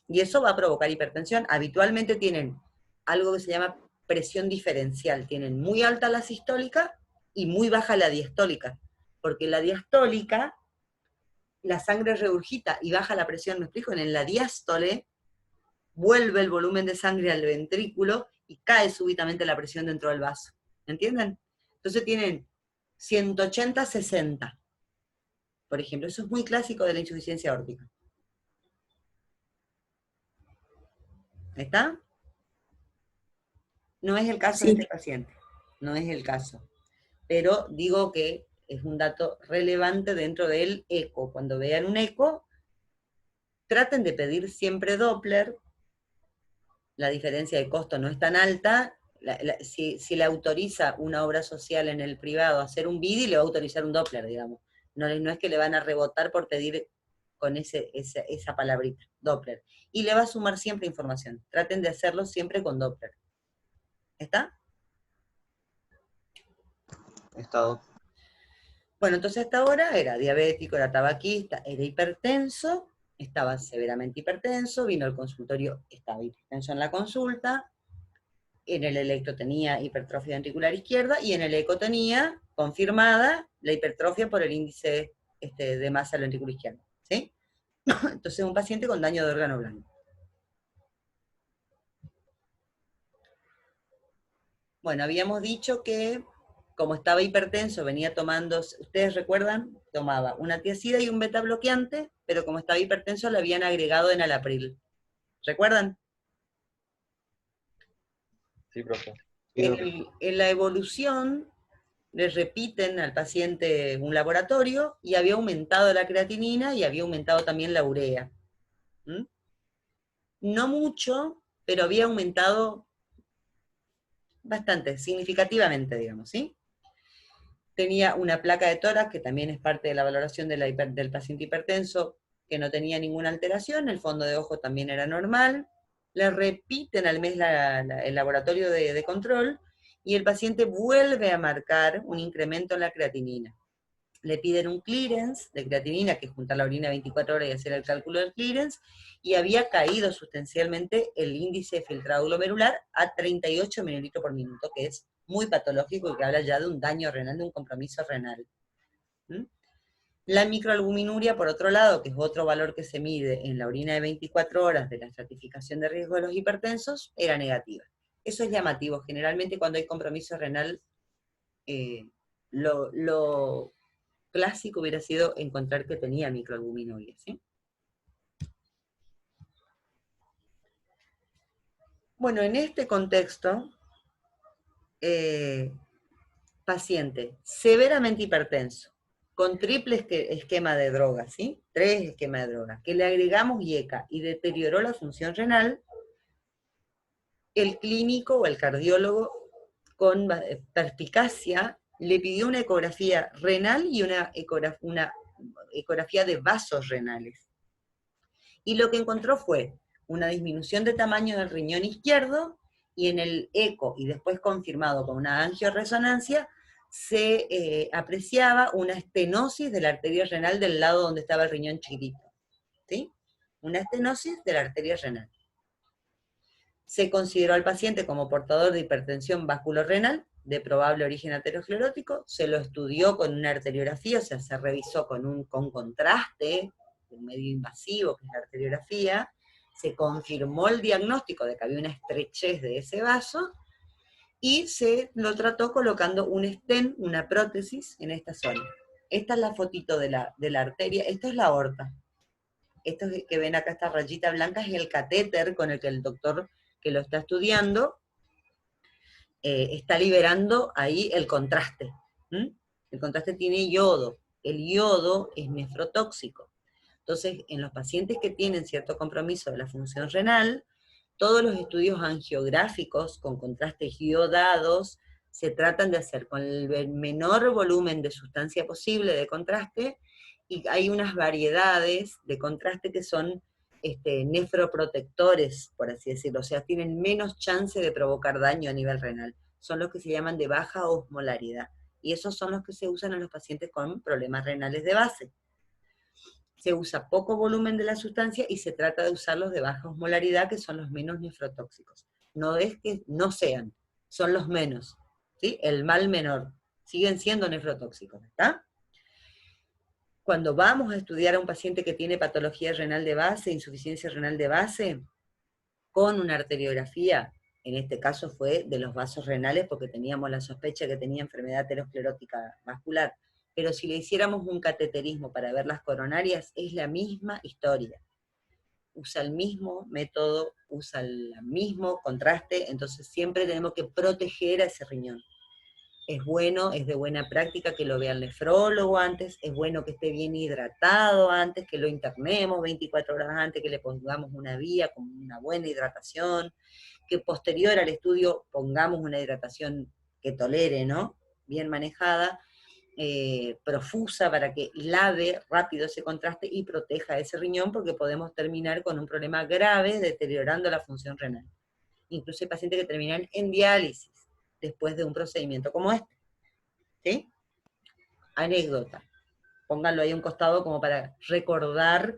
Y eso va a provocar hipertensión. Habitualmente tienen algo que se llama presión diferencial, tienen muy alta la sistólica y muy baja la diastólica, porque la diastólica, la sangre regurgita y baja la presión, ¿me explico? En la diástole vuelve el volumen de sangre al ventrículo y cae súbitamente la presión dentro del vaso, ¿entienden? Entonces tienen 180-60, por ejemplo, eso es muy clásico de la insuficiencia aórtica. ¿Está? No es el caso de Sí. este paciente, no es el caso. Pero digo que es un dato relevante dentro del eco. Cuando vean un eco, traten de pedir siempre Doppler. La diferencia de costo no es tan alta. Si le autoriza una obra social en el privado a hacer un BIDI, le va a autorizar un Doppler, digamos. No es que le van a rebotar por pedir con esa palabrita, Doppler. Y le va a sumar siempre información. Traten de hacerlo siempre con Doppler. ¿Está? Estado. Bueno, entonces hasta ahora era diabético, era tabaquista, era hipertenso, estaba severamente hipertenso, vino al consultorio, estaba hipertenso en la consulta, en el electro tenía hipertrofia ventricular izquierda y en el eco tenía confirmada la hipertrofia por el índice de masa del ventrículo izquierdo, ¿sí? Entonces un paciente con daño de órgano blanco. Bueno, habíamos dicho que como estaba hipertenso, venía tomando, ustedes recuerdan, tomaba una tiazida y un beta bloqueante, pero como estaba hipertenso le habían agregado enalapril. ¿Recuerdan? Sí, profe. En la evolución le repiten al paciente un laboratorio y había aumentado la creatinina y había aumentado también la urea. ¿Mm? No mucho, pero había aumentado bastante, significativamente, digamos, ¿sí? Tenía una placa de tórax, que también es parte de la valoración del paciente hipertenso, que no tenía ninguna alteración, el fondo de ojo también era normal, le repiten al mes el laboratorio de control, y el paciente vuelve a marcar un incremento en la creatinina. Le piden un clearance de creatinina, que es juntar la orina 24 horas y hacer el cálculo del clearance, y había caído sustancialmente el índice de filtrado glomerular a 38 mililitros por minuto, que es muy patológico y que habla ya de un daño renal, de un compromiso renal. ¿Mm? La microalbuminuria, por otro lado, que es otro valor que se mide en la orina de 24 horas de la estratificación de riesgo de los hipertensos, era negativa. Eso es llamativo. Generalmente cuando hay compromiso renal, lo clásico hubiera sido encontrar que tenía microalbuminuria, ¿sí? Bueno, en este contexto, paciente severamente hipertenso, con triple esquema de drogas, ¿sí? 3 esquemas de drogas, que le agregamos IECA y deterioró la función renal, el clínico o el cardiólogo con perspicacia le pidió una ecografía renal y una ecografía de vasos renales. Y lo que encontró fue una disminución de tamaño del riñón izquierdo, y en el eco, y después confirmado con una angioresonancia, se apreciaba una estenosis de la arteria renal del lado donde estaba el riñón chiquitito, ¿sí? Una estenosis de la arteria renal. Se consideró al paciente como portador de hipertensión vasculorenal de probable origen aterosclerótico, se lo estudió con una arteriografía, o sea, se revisó con contraste, un medio invasivo, que es la arteriografía, se confirmó el diagnóstico de que había una estrechez de ese vaso, y se lo trató colocando un stent, una prótesis, en esta zona. Esta es la fotito de la arteria, esto es la aorta. Esto que ven acá, esta rayita blanca, es el catéter con el que el doctor que lo está estudiando está liberando ahí el contraste. El contraste tiene yodo. El yodo es nefrotóxico. Entonces, en los pacientes que tienen cierto compromiso de la función renal, todos los estudios angiográficos con contrastes iodados se tratan de hacer con el menor volumen de sustancia posible de contraste, y hay unas variedades de contraste que son nefroprotectores, por así decirlo, o sea, tienen menos chance de provocar daño a nivel renal. Son los que se llaman de baja osmolaridad, y esos son los que se usan en los pacientes con problemas renales de base. Se usa poco volumen de la sustancia y se trata de usarlos de baja osmolaridad, que son los menos nefrotóxicos. No es que no sean, son los menos, ¿sí? El mal menor. Siguen siendo nefrotóxicos, ¿está? Cuando vamos a estudiar a un paciente que tiene patología renal de base, insuficiencia renal de base, con una arteriografía, en este caso fue de los vasos renales, porque teníamos la sospecha que tenía enfermedad aterosclerótica vascular, pero si le hiciéramos un cateterismo para ver las coronarias, es la misma historia. Usa el mismo método, usa el mismo contraste, entonces siempre tenemos que proteger a ese riñón. Es bueno, es de buena práctica que lo vea el nefrólogo antes, es bueno que esté bien hidratado antes, que lo internemos 24 horas antes, que le pongamos una vía con una buena hidratación, que posterior al estudio pongamos una hidratación que tolere, ¿no? Bien manejada, profusa, para que lave rápido ese contraste y proteja ese riñón, porque podemos terminar con un problema grave deteriorando la función renal. Incluso hay pacientes que terminan en diálisis después de un procedimiento como este. ¿Sí? Anécdota. Pónganlo ahí a un costado como para recordar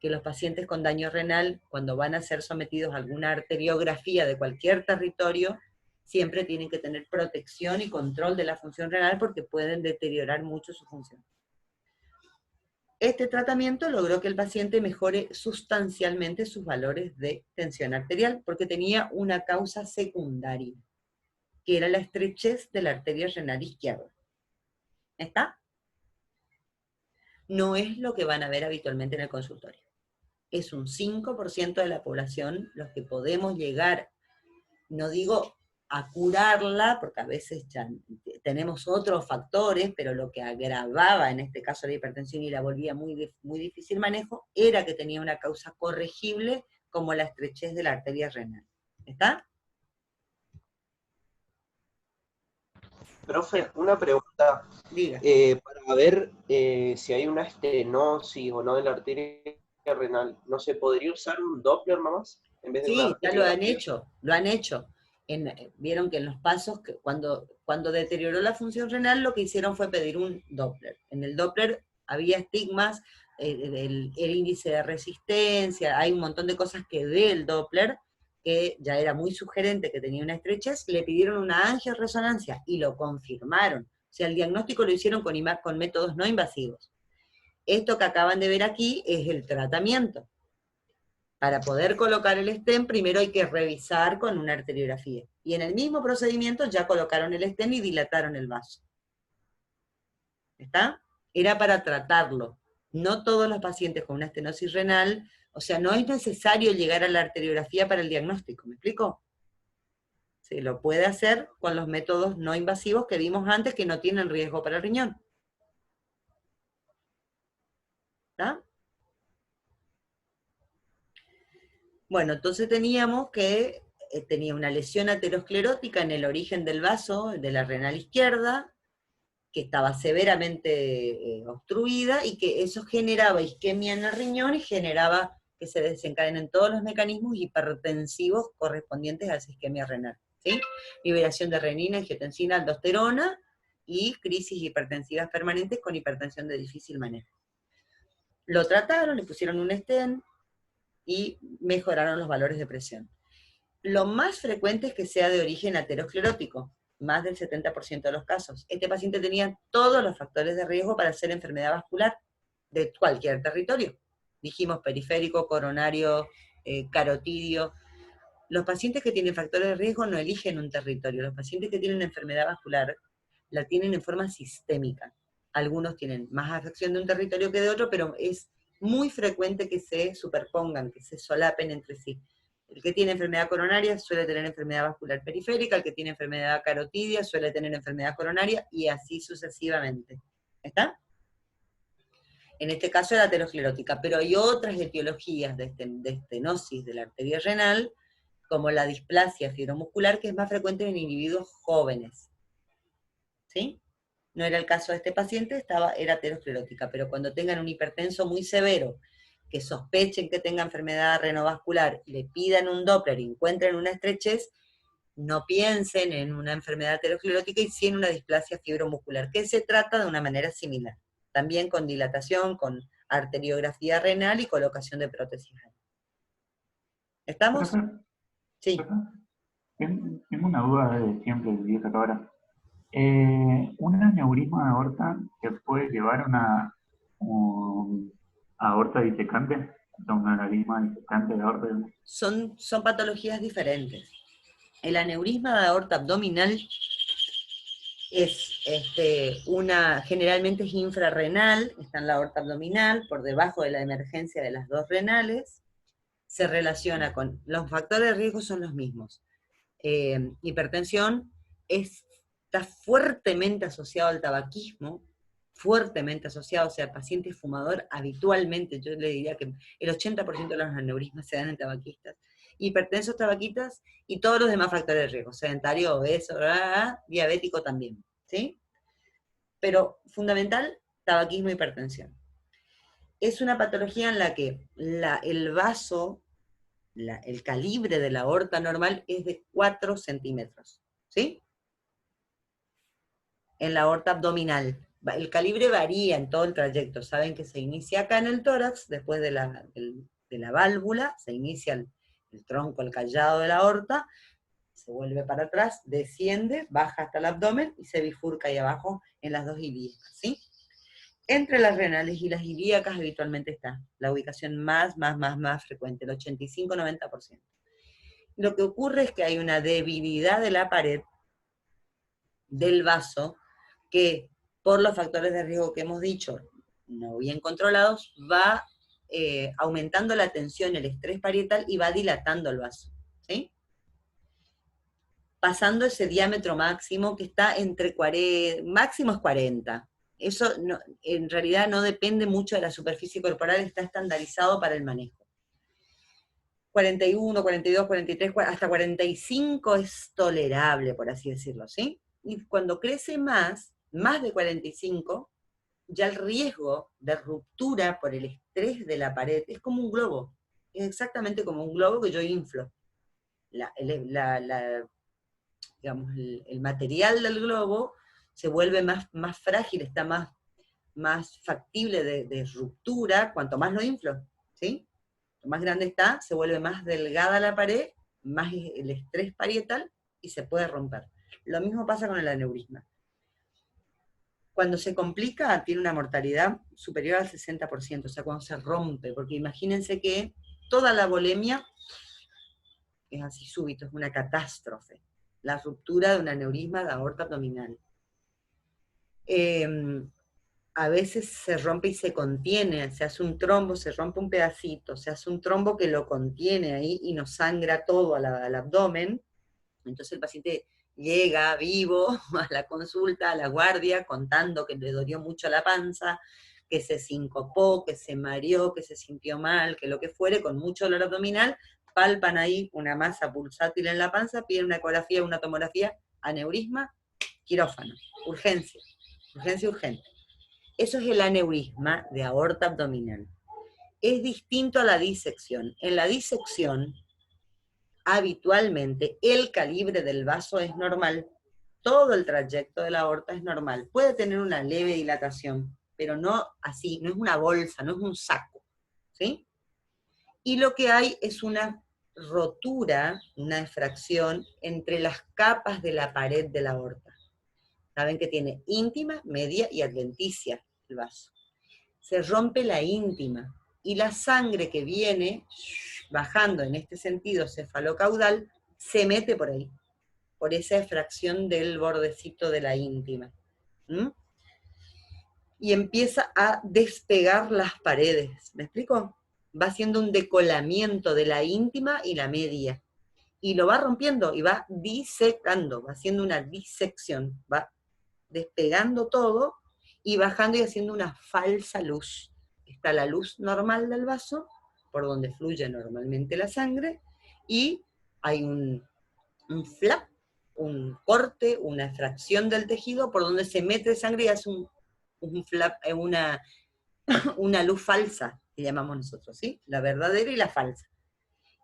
que los pacientes con daño renal, cuando van a ser sometidos a alguna arteriografía de cualquier territorio, siempre tienen que tener protección y control de la función renal, porque pueden deteriorar mucho su función. Este tratamiento logró que el paciente mejore sustancialmente sus valores de tensión arterial, porque tenía una causa secundaria, que era la estrechez de la arteria renal izquierda. ¿Está? No es lo que van a ver habitualmente en el consultorio. Es un 5% de la población los que podemos llegar, no digo a curarla, porque a veces ya tenemos otros factores, pero lo que agravaba en este caso la hipertensión y la volvía muy, muy difícil manejo, era que tenía una causa corregible como la estrechez de la arteria renal. ¿Está? Profe, una pregunta. Diga. Para ver si hay una estenosis o no de la arteria renal, ¿no se podría usar un Doppler nomás? En vez de una Sí, ya lo han arteriografía? lo han hecho. Vieron que en los pasos, cuando deterioró la función renal, lo que hicieron fue pedir un Doppler. En el Doppler había estigmas, el índice de resistencia, hay un montón de cosas que ve el Doppler, que ya era muy sugerente que tenía una estrechez, le pidieron una angioresonancia y lo confirmaron. O sea, el diagnóstico lo hicieron con métodos no invasivos. Esto que acaban de ver aquí es el tratamiento. Para poder colocar el stent, primero hay que revisar con una arteriografía. Y en el mismo procedimiento ya colocaron el stent y dilataron el vaso. ¿Está? Era para tratarlo. No todos los pacientes con una estenosis renal, o sea, no es necesario llegar a la arteriografía para el diagnóstico, ¿me explico? Se lo puede hacer con los métodos no invasivos que vimos antes, que no tienen riesgo para el riñón. ¿Está? Bueno, entonces teníamos que tenía una lesión aterosclerótica en el origen del vaso, de la renal izquierda, que estaba severamente obstruida, y que eso generaba isquemia en el riñón y generaba que se desencadenen todos los mecanismos hipertensivos correspondientes a esa isquemia renal. ¿Sí? Liberación de renina, angiotensina, aldosterona, y crisis hipertensivas permanentes con hipertensión de difícil manejo. Lo trataron, le pusieron un stent, y mejoraron los valores de presión. Lo más frecuente es que sea de origen aterosclerótico, más del 70% de los casos. Este paciente tenía todos los factores de riesgo para hacer enfermedad vascular de cualquier territorio. Dijimos periférico, coronario, carotidio. Los pacientes que tienen factores de riesgo no eligen un territorio. Los pacientes que tienen enfermedad vascular la tienen en forma sistémica. Algunos tienen más afección de un territorio que de otro, pero es muy frecuente que se superpongan, que se solapen entre sí. El que tiene enfermedad coronaria suele tener enfermedad vascular periférica, el que tiene enfermedad carotidia suele tener enfermedad coronaria, y así sucesivamente. ¿Está? En este caso era aterosclerótica, pero hay otras etiologías de estenosis de la arteria renal, como la displasia fibromuscular, que es más frecuente en individuos jóvenes. ¿Sí? No era el caso de este paciente, era aterosclerótica, pero cuando tengan un hipertenso muy severo, que sospechen que tenga enfermedad renovascular, le pidan un Doppler y encuentren una estrechez, no piensen en una enfermedad aterosclerótica y sí en una displasia fibromuscular, que se trata de una manera similar, también con dilatación, con arteriografía renal y colocación de prótesis. ¿Estamos? Profe, Sí. profe, tengo una duda de siempre, de vieja ahora. ¿Un aneurisma de aorta se puede llevar a una aorta disecante? ¿Un aneurisma disecante de aorta? Son patologías diferentes. El aneurisma de aorta abdominal es generalmente es infrarrenal, está en la aorta abdominal, por debajo de la emergencia de las dos renales, se relaciona con, los factores de riesgo son los mismos. Hipertensión está fuertemente asociado al tabaquismo, fuertemente asociado, o sea, el paciente fumador habitualmente, yo le diría que el 80% de los aneurismas se dan en tabaquistas, hipertensos, tabaquistas y todos los demás factores de riesgo, sedentario, obeso, diabético también, ¿sí? Pero fundamental, tabaquismo e hipertensión. Es una patología en la que el vaso, el calibre de la aorta normal es de 4 centímetros, ¿sí? En la aorta abdominal. El calibre varía en todo el trayecto. Saben que se inicia acá en el tórax, después de la válvula, se inicia el tronco, el callado de la aorta, se vuelve para atrás, desciende, baja hasta el abdomen y se bifurca ahí abajo en las dos ilíacas, ¿sí? Entre las renales y las ilíacas habitualmente está la ubicación más frecuente, el 85-90%. Lo que ocurre es que hay una debilidad de la pared del vaso que, por los factores de riesgo que hemos dicho, no bien controlados, va aumentando la tensión, el estrés parietal y va dilatando el vaso, ¿sí? Pasando ese diámetro máximo que está entre 40, máximo es 40. Eso no, en realidad no depende mucho de la superficie corporal, está estandarizado para el manejo. 41, 42, 43, hasta 45 es tolerable, por así decirlo, ¿sí? Y cuando crece más de 45, ya el riesgo de ruptura por el estrés de la pared es como un globo. Es exactamente como un globo que yo inflo. Digamos, el material del globo se vuelve más frágil, está más factible de ruptura, cuanto más lo inflo, ¿sí? Cuanto más grande está, se vuelve más delgada la pared, más el estrés parietal, y se puede romper. Lo mismo pasa con el aneurisma. Cuando se complica, tiene una mortalidad superior al 60%, o sea, cuando se rompe, porque imagínense que toda la volemia es así súbito, es una catástrofe. La ruptura de un aneurisma de aorta abdominal. A veces se rompe y se contiene, se hace un trombo, se rompe un pedacito, se hace un trombo que lo contiene ahí y nos sangra todo al abdomen. Entonces el paciente llega vivo a la consulta, a la guardia, contando que le dolió mucho la panza, que se sincopó, que se mareó, que se sintió mal, que lo que fuere, con mucho dolor abdominal, palpan ahí una masa pulsátil en la panza, piden una ecografía, una tomografía, aneurisma, quirófano, urgencia urgente. Eso es el aneurisma de aorta abdominal. Es distinto a la disección. En la disección, habitualmente, el calibre del vaso es normal, todo el trayecto de la aorta es normal. Puede tener una leve dilatación, pero no así, no es una bolsa, no es un saco, ¿sí? Y lo que hay es una rotura, una difracción entre las capas de la pared de la aorta. Saben que tiene íntima, media y adventicia el vaso. Se rompe la íntima. y la sangre que viene bajando en este sentido cefalocaudal se mete por ahí, por esa fracción del bordecito de la íntima. ¿Mm? Y empieza a despegar las paredes, ¿me explico? Va haciendo un decolamiento de la íntima y la media, y lo va rompiendo, y va disecando, va haciendo una disección, va despegando todo, y bajando y haciendo una falsa luz. Está la luz normal del vaso, por donde fluye normalmente la sangre, y hay un flap, un corte, una fracción del tejido, por donde se mete sangre y hace un flap, una luz falsa, que llamamos nosotros, ¿sí? La verdadera y la falsa.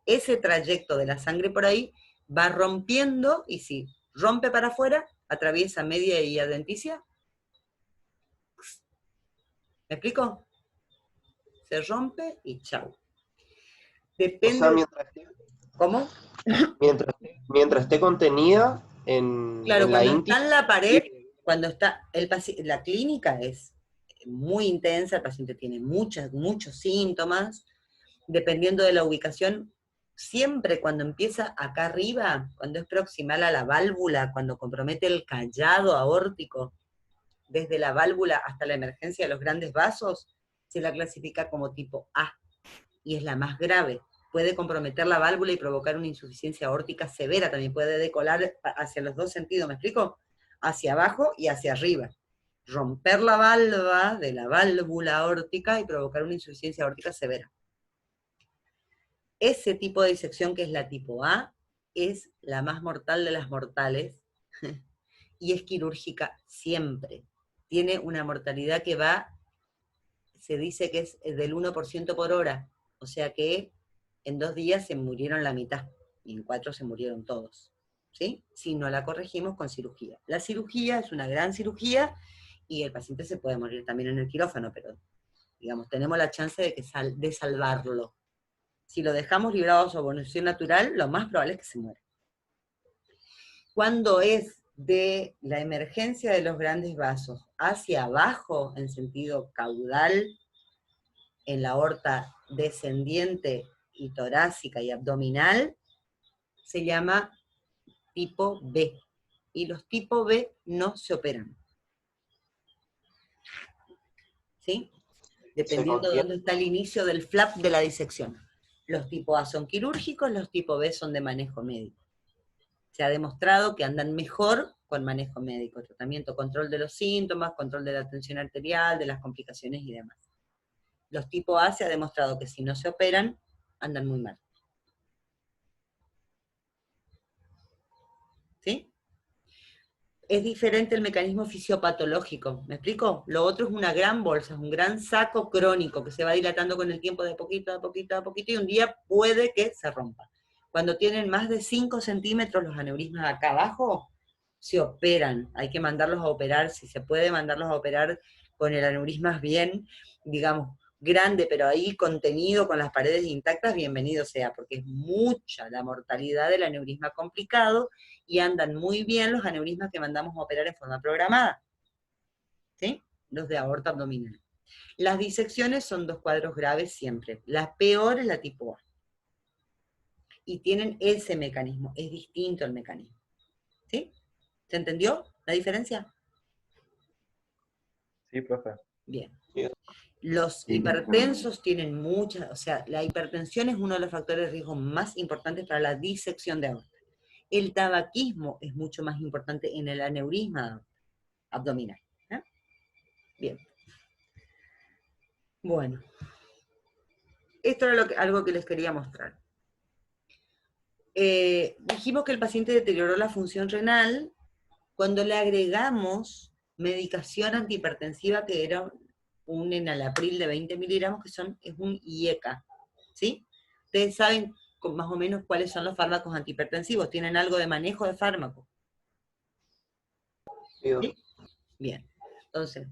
Ese trayecto de la sangre por ahí va rompiendo, y si rompe para afuera, atraviesa media y adventicia. ¿Me explico? Se rompe y chau. Depende. O sea, mientras esté, ¿Cómo? mientras esté contenida en Claro, la cuando íntima. está en la pared, cuando está la clínica es muy intensa, el paciente tiene muchos síntomas, dependiendo de la ubicación. Siempre cuando empieza acá arriba, cuando es proximal a la válvula, cuando compromete el callado aórtico, desde la válvula hasta la emergencia de los grandes vasos, se la clasifica como tipo A, y es la más grave. Puede comprometer la válvula y provocar una insuficiencia aórtica severa, también puede decolar hacia los dos sentidos, ¿me explico? Hacia abajo y hacia arriba. Romper la valva de la válvula aórtica y provocar una insuficiencia aórtica severa. Ese tipo de disección, que es la tipo A, es la más mortal de las mortales, y es quirúrgica siempre. Tiene una mortalidad que va, se dice que es del 1% por hora, o sea que en 2 días se murieron la mitad, y en 4 se murieron todos, ¿sí? Si no la corregimos con cirugía. La cirugía es una gran cirugía, y el paciente se puede morir también en el quirófano, pero, digamos, tenemos la chance de salvarlo. Si lo dejamos librado a su evolución natural, lo más probable es que se muera. Cuando es de la emergencia de los grandes vasos hacia abajo, en sentido caudal, en la aorta descendiente y torácica y abdominal, se llama tipo B. Y los tipo B no se operan. ¿Sí? Dependiendo de dónde está el inicio del flap de la disección. Los tipo A son quirúrgicos, los tipo B son de manejo médico. Se ha demostrado que andan mejor con manejo médico, tratamiento, control de los síntomas, control de la tensión arterial, de las complicaciones y demás. Los tipo A se ha demostrado que si no se operan, andan muy mal. ¿Sí? Es diferente el mecanismo fisiopatológico, ¿me explico? Lo otro es una gran bolsa, es un gran saco crónico que se va dilatando con el tiempo de poquito a poquito a poquito, y un día puede que se rompa. Cuando tienen más de 5 centímetros los aneurismas acá abajo, se operan, hay que mandarlos a operar, si se puede mandarlos a operar con el aneurisma bien, digamos, grande, pero ahí contenido con las paredes intactas, bienvenido sea, porque es mucha la mortalidad del aneurisma complicado, y andan muy bien los aneurismas que mandamos a operar en forma programada, ¿sí? Los de aorta abdominal. Las disecciones son 2 cuadros graves siempre, la peor es la tipo A. Y tienen ese mecanismo, es distinto el mecanismo. ¿Sí? ¿Se entendió la diferencia? Sí, profe. Bien. Sí. Los hipertensos tienen muchas, o sea, la hipertensión es uno de los factores de riesgo más importantes para la disección de aorta. El tabaquismo es mucho más importante en el aneurisma abdominal. ¿Eh? Bien. Bueno. Esto era algo que les quería mostrar. Dijimos que el paciente deterioró la función renal cuando le agregamos medicación antihipertensiva, que era un enalapril de 20 miligramos, es un IECA, ¿sí? Ustedes saben más o menos cuáles son los fármacos antihipertensivos, ¿tienen algo de manejo de fármacos? ¿Sí? Bien, entonces,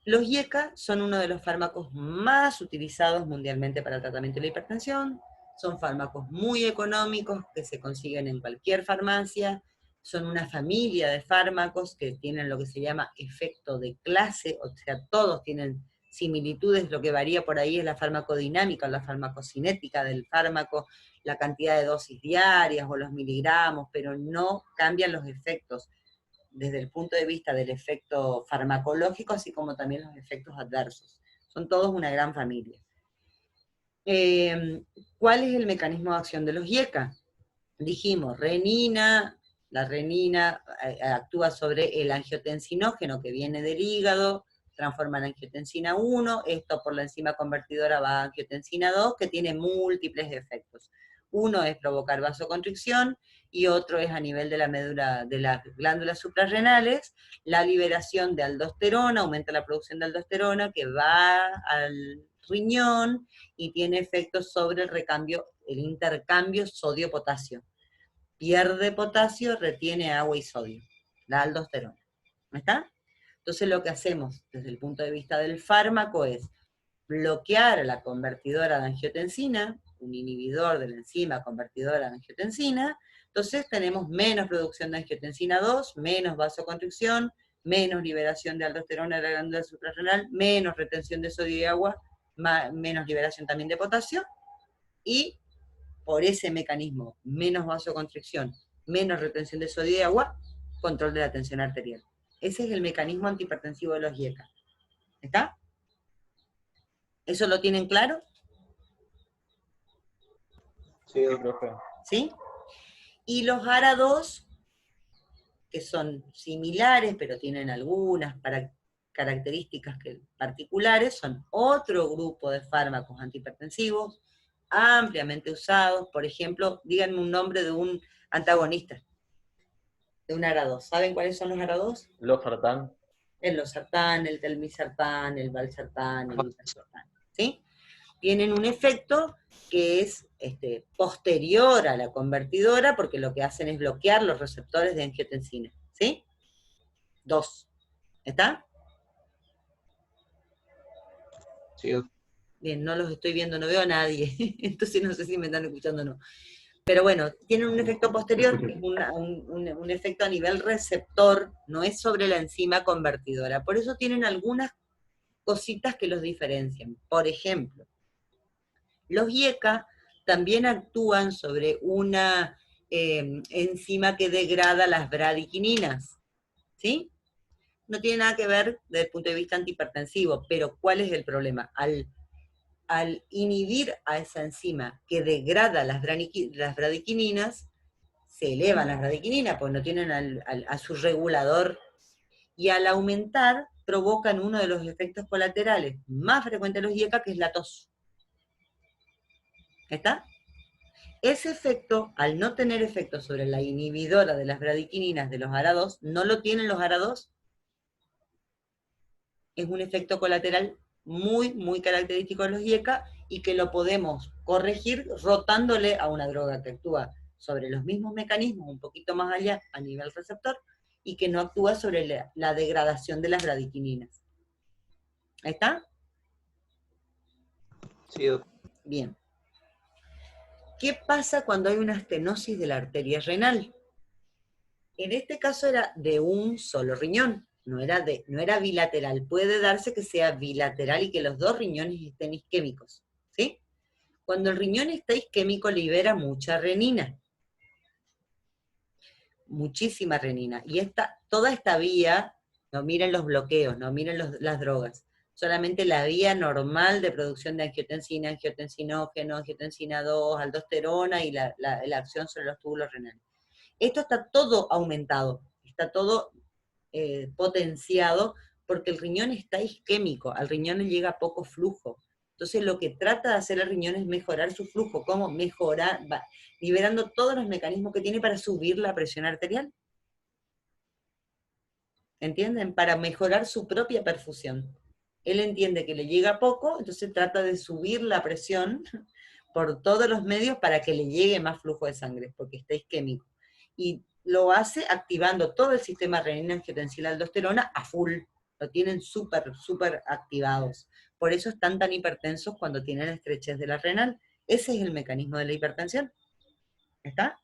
los IECA son uno de los fármacos más utilizados mundialmente para el tratamiento de la hipertensión, son fármacos muy económicos que se consiguen en cualquier farmacia, son una familia de fármacos que tienen lo que se llama efecto de clase, o sea, todos tienen similitudes, lo que varía por ahí es la farmacodinámica o la farmacocinética del fármaco, la cantidad de dosis diarias o los miligramos, pero no cambian los efectos desde el punto de vista del efecto farmacológico, así como también los efectos adversos. Son todos una gran familia. ¿Cuál es el mecanismo de acción de los IECA? Dijimos, renina, la renina actúa sobre el angiotensinógeno que viene del hígado, transforma en angiotensina 1, esto por la enzima convertidora va a angiotensina 2, que tiene múltiples efectos. Uno es provocar vasoconstricción, y otro es a nivel de la médula, de las glándulas suprarrenales, la liberación de aldosterona, aumenta la producción de aldosterona, que va al riñón, y tiene efectos sobre el recambio, el intercambio sodio-potasio. Pierde potasio, retiene agua y sodio, la aldosterona. ¿No está? Entonces lo que hacemos desde el punto de vista del fármaco es bloquear a la convertidora de angiotensina, un inhibidor de la enzima convertidora de angiotensina, entonces tenemos menos producción de angiotensina 2, menos vasoconstricción, menos liberación de aldosterona de la glándula suprarrenal, menos retención de sodio y agua, menos liberación también de potasio, y por ese mecanismo, menos vasoconstricción, menos retención de sodio y agua, control de la tensión arterial. Ese es el mecanismo antihipertensivo de los IECA. ¿Está? ¿Eso lo tienen claro? Sí, profe. ¿Sí? Y los ARA2, que son similares, pero tienen algunas características particulares, son otro grupo de fármacos antihipertensivos, ampliamente usados. Por ejemplo, díganme un nombre de un antagonista, de un ARA2. ¿Saben cuáles son los ARA2? Losartán. El losartán, el telmisartán, el valsartán, el irbesartán, ¿sí? Tienen un efecto que es posterior a la convertidora, porque lo que hacen es bloquear los receptores de angiotensina, ¿sí? 2. ¿Está? Sí. Bien, no los estoy viendo, no veo a nadie, entonces no sé si me están escuchando o no. Pero bueno, tienen un efecto posterior, que es un efecto a nivel receptor, no es sobre la enzima convertidora. Por eso tienen algunas cositas que los diferencian. Por ejemplo, los IECA también actúan sobre una enzima que degrada las bradykininas, ¿sí? No tiene nada que ver desde el punto de vista antihipertensivo, pero ¿cuál es el problema? Al inhibir a esa enzima que degrada las bradykininas, se elevan las bradykininas, pues no tienen a su regulador, y al aumentar provocan uno de los efectos colaterales más frecuentes de los IECA, que es la tos. ¿Está? Ese efecto, al no tener efecto sobre la inhibidora de las bradykininas de los ARA2, no lo tienen los ARA2, es un efecto colateral muy, muy característico de los IECA, y que lo podemos corregir rotándole a una droga que actúa sobre los mismos mecanismos, un poquito más allá a nivel receptor, y que no actúa sobre la degradación de las bradykininas. ¿Ahí está? Sí. Bien. ¿Qué pasa cuando hay una estenosis de la arteria renal? En este caso era de un solo riñón, no era bilateral. Puede darse que sea bilateral y que los dos riñones estén isquémicos, ¿sí? Cuando el riñón está isquémico libera mucha renina, muchísima renina, y toda esta vía, no miren los bloqueos, no miren las drogas, solamente la vía normal de producción de angiotensina, angiotensinógeno, angiotensina 2, aldosterona y la acción sobre los túbulos renales. Esto está todo aumentado, está todo potenciado, porque el riñón está isquémico, al riñón le llega poco flujo. Entonces lo que trata de hacer el riñón es mejorar su flujo. ¿Cómo? Liberando todos los mecanismos que tiene para subir la presión arterial. ¿Entienden? Para mejorar su propia perfusión. Él entiende que le llega poco, entonces trata de subir la presión por todos los medios para que le llegue más flujo de sangre, porque está isquémico. Y lo hace activando todo el sistema renina-angiotensina-aldosterona a full. Lo tienen súper activados. Por eso están tan hipertensos cuando tienen estrechez de la renal. Ese es el mecanismo de la hipertensión. ¿Está?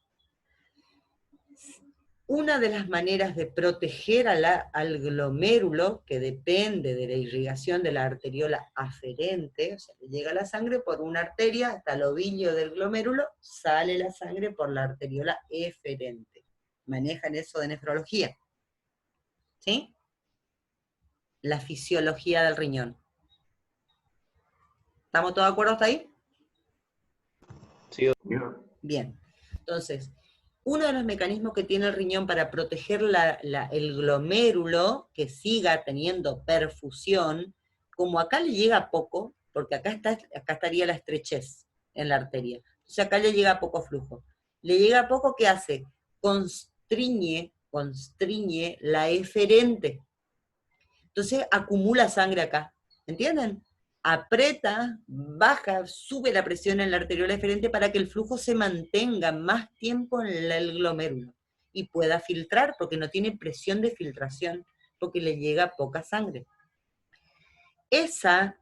Una de las maneras de proteger al glomérulo, que depende de la irrigación de la arteriola aferente, o sea, le llega la sangre por una arteria hasta el ovillo del glomérulo, sale la sangre por la arteriola eferente. Manejan eso de nefrología. ¿Sí? La fisiología del riñón. ¿Estamos todos de acuerdo hasta ahí? Sí. Bien. Entonces, uno de los mecanismos que tiene el riñón para proteger el glomérulo, que siga teniendo perfusión, como acá le llega poco, porque acá estaría la estrechez en la arteria, entonces acá le llega poco flujo. Le llega poco, ¿qué hace? Constriñe la eferente. Entonces acumula sangre acá, ¿entienden? Aprieta, baja, sube la presión en la arteriola eferente para que el flujo se mantenga más tiempo en el glomérulo y pueda filtrar, porque no tiene presión de filtración, porque le llega poca sangre. Esa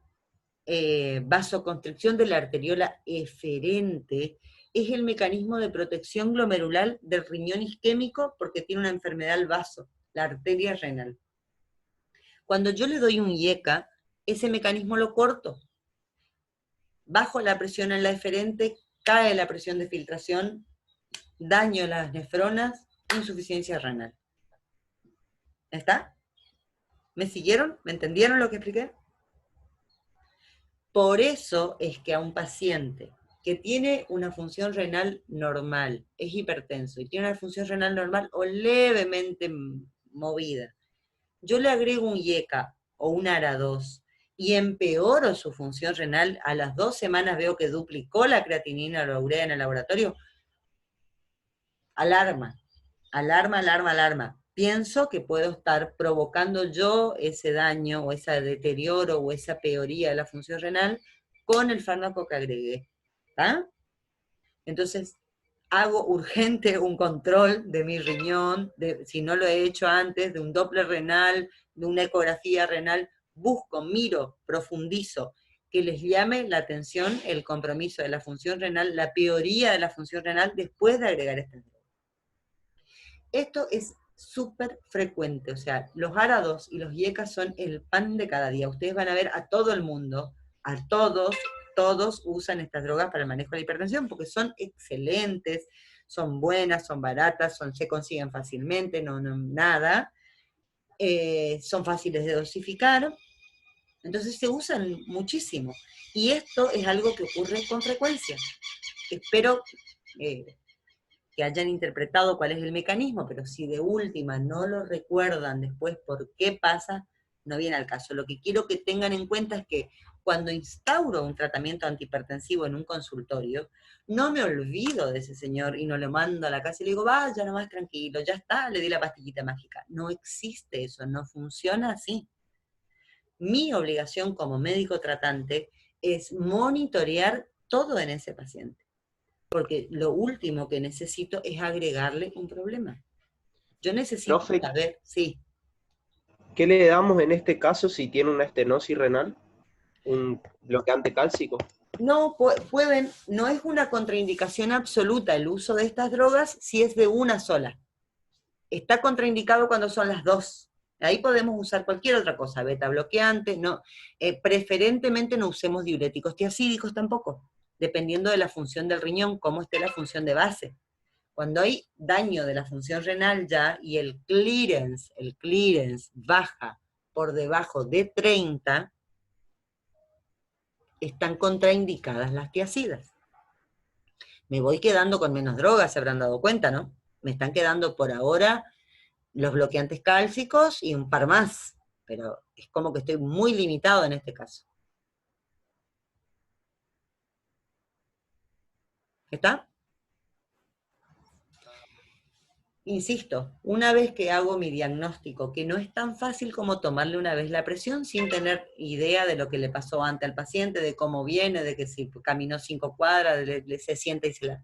vasoconstricción de la arteriola eferente es el mecanismo de protección glomerular del riñón isquémico, porque tiene una enfermedad al vaso, la arteria renal. Cuando yo le doy un IECA, ese mecanismo lo corto. Bajo la presión en la eferente, cae la presión de filtración, daño a las nefronas, insuficiencia renal. ¿Está? ¿Me siguieron? ¿Me entendieron lo que expliqué? Por eso es que a un paciente que tiene una función renal normal, es hipertenso, y tiene una función renal normal o levemente movida, yo le agrego un IECA o un ARA2 y empeoro su función renal, a las 2 semanas veo que duplicó la creatinina o la urea en el laboratorio, alarma, alarma, alarma, alarma. Pienso que puedo estar provocando yo ese daño o ese deterioro o esa peoría de la función renal con el fármaco que agregué. ¿Está? Entonces, hago urgente un control de mi riñón, si no lo he hecho antes, de un Doppler renal, de una ecografía renal, busco, miro, profundizo, que les llame la atención el compromiso de la función renal, la peoría de la función renal después de agregar estas drogas. Esto es súper frecuente, o sea, los ARA2 y los IECA son el pan de cada día. Ustedes van a ver a todo el mundo, a todos usan estas drogas para el manejo de la hipertensión, porque son excelentes, son buenas, son baratas, se consiguen fácilmente, nada, son fáciles de dosificar, entonces se usan muchísimo. Y esto es algo que ocurre con frecuencia. Espero que hayan interpretado cuál es el mecanismo, pero si de última no lo recuerdan después por qué pasa, no viene al caso. Lo que quiero que tengan en cuenta es que cuando instauro un tratamiento antihipertensivo en un consultorio, no me olvido de ese señor y no lo mando a la casa y le digo, vaya nomás tranquilo, ya está, le di la pastillita mágica. No existe eso, no funciona así. Mi obligación como médico tratante es monitorear todo en ese paciente, porque lo último que necesito es agregarle un problema. Yo necesito saber, sí. ¿Qué le damos en este caso si tiene una estenosis renal? ¿Un bloqueante cálcico? No, pueden, no es una contraindicación absoluta el uso de estas drogas si es de una sola. Está contraindicado cuando son las dos. Ahí podemos usar cualquier otra cosa, beta bloqueante, no, preferentemente no usemos diuréticos tiacídicos tampoco, dependiendo de la función del riñón, cómo esté la función de base. Cuando hay daño de la función renal ya y el clearance baja por debajo de 30, están contraindicadas las tiacidas. Me voy quedando con menos drogas, se habrán dado cuenta, ¿no? Me están quedando por ahora los bloqueantes cálcicos y un par más, pero es como que estoy muy limitado en este caso. ¿Está? Insisto, una vez que hago mi diagnóstico, que no es tan fácil como tomarle una vez la presión sin tener idea de lo que le pasó antes al paciente, de cómo viene, de que si caminó 5 cuadras, se sienta y se la...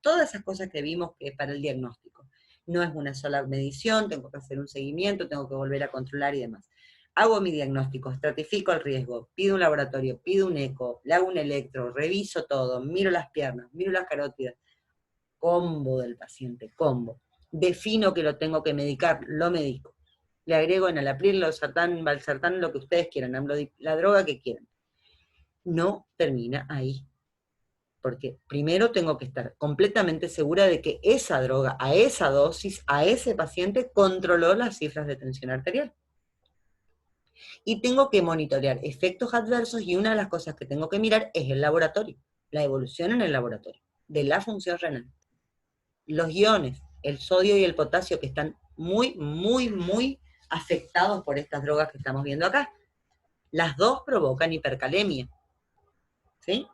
Todas esas cosas que vimos que para el diagnóstico. No es una sola medición, tengo que hacer un seguimiento, tengo que volver a controlar y demás. Hago mi diagnóstico, estratifico el riesgo, pido un laboratorio, pido un eco, le hago un electro, reviso todo, miro las piernas, miro las carótidas. Combo del paciente, combo. defino que lo tengo que medicar, lo medico. Le agrego enalapril, losartán, valsartán, lo que ustedes quieran, la droga que quieran. No termina ahí. Porque primero tengo que estar completamente segura de que esa droga, a esa dosis, a ese paciente, controló las cifras de tensión arterial. Y tengo que monitorear efectos adversos, y una de las cosas que tengo que mirar es el laboratorio, la evolución en el laboratorio, de la función renal. Los iones, el sodio y el potasio, que están muy, muy, muy afectados por estas drogas que estamos viendo acá. Las dos provocan hipercalemia. ¿Sí?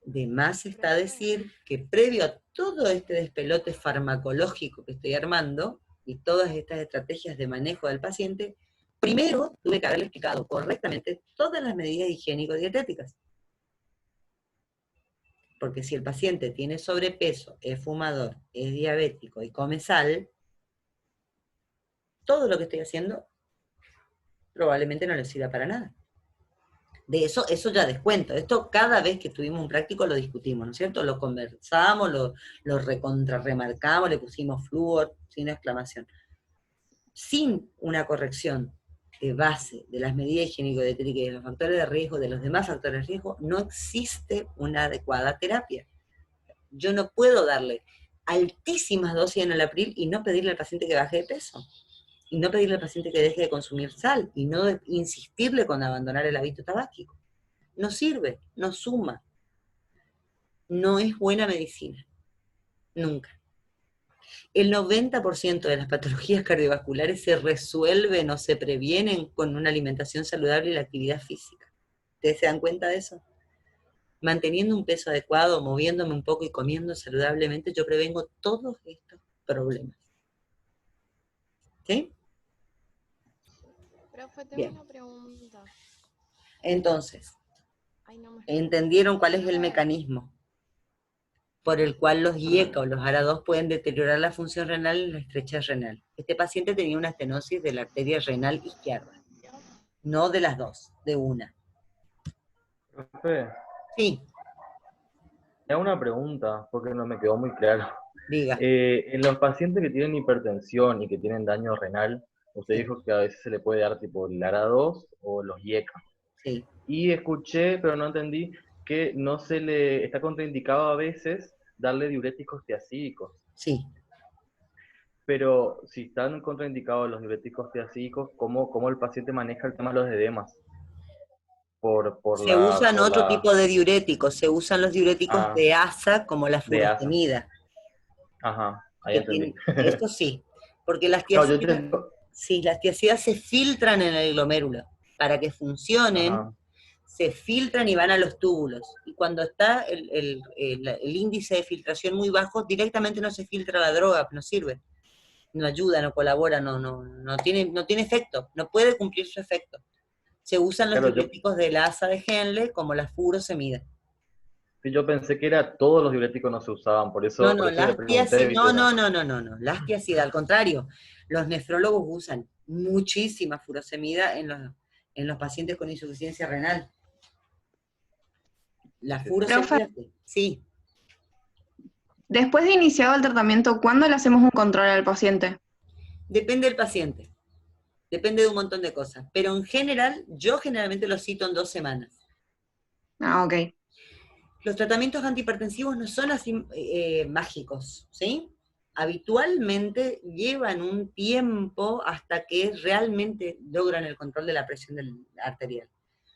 De más está decir que previo a todo este despelote farmacológico que estoy armando, y todas estas estrategias de manejo del paciente, primero tuve que haberle explicado correctamente todas las medidas higiénico-dietéticas. Porque si el paciente tiene sobrepeso, es fumador, es diabético y come sal, todo lo que estoy haciendo probablemente no le sirva para nada. De eso ya descuento. Esto cada vez que tuvimos un práctico lo discutimos, ¿no es cierto? Lo conversamos, lo recontrarremarcamos, le pusimos flúor, sin exclamación. Sin una corrección de base de las medidas higiénico-dietéticas y de los factores de riesgo, de los demás factores de riesgo, no existe una adecuada terapia. Yo no puedo darle altísimas dosis de enalapril y no pedirle al paciente que baje de peso, y no pedirle al paciente que deje de consumir sal, y no insistirle con abandonar el hábito tabáquico. No sirve, no suma. No es buena medicina. Nunca. El 90% de las patologías cardiovasculares se resuelven o se previenen con una alimentación saludable y la actividad física. ¿Ustedes se dan cuenta de eso? Manteniendo un peso adecuado, moviéndome un poco y comiendo saludablemente, yo prevengo todos estos problemas. ¿Sí? Profe, tengo Bien. una pregunta. Entonces, Ay, no me... ¿entendieron cuál es el mecanismo por el cual los IECA o los ARA2 pueden deteriorar la función renal y la estrechez renal? Este paciente tenía una estenosis de la arteria renal izquierda, no de las dos, de una. Profe, Sí, me hago una pregunta, porque no me quedó muy claro. diga. En los pacientes que tienen hipertensión y que tienen daño renal, usted Sí. dijo que a veces se le puede dar tipo el ARA2 o los IECA. Sí, Y escuché, pero no entendí, que no se le está contraindicado a veces darle diuréticos tiacídicos. sí. Pero si están contraindicados los diuréticos tiacídicos, ¿cómo el paciente maneja el tema de los edemas? Se usan otro tipo de diuréticos, se usan los diuréticos de ASA como la de ASA. furosemida. Ajá, ahí entendí. Esto sí, porque las Claro, tiacidas, sí, las tiacidas se filtran en el glomérulo. Para que funcionen, Ajá. se filtran y van a los túbulos. Y cuando está el índice de filtración muy bajo, directamente no se filtra la droga, no sirve. No ayuda, no colabora, no tiene efecto, no puede cumplir su efecto. Se usan los Claro, diuréticos de la ASA de Henle como la furosemida. yo pensé que todos los diuréticos no se usaban, por eso, No, por eso le las pregunté, tiacidas, ¿viste? no, las tiacidas, al contrario, los nefrólogos usan muchísima furosemida en los pacientes con insuficiencia renal. La furosemida, sí. Después de iniciado el tratamiento, ¿cuándo le hacemos un control al paciente? Depende del paciente, depende de un montón de cosas, pero en general, yo generalmente lo cito en 2 semanas. Ah, ok. Los tratamientos antihipertensivos no son así mágicos, ¿sí? Habitualmente llevan un tiempo hasta que realmente logran el control de la presión arterial.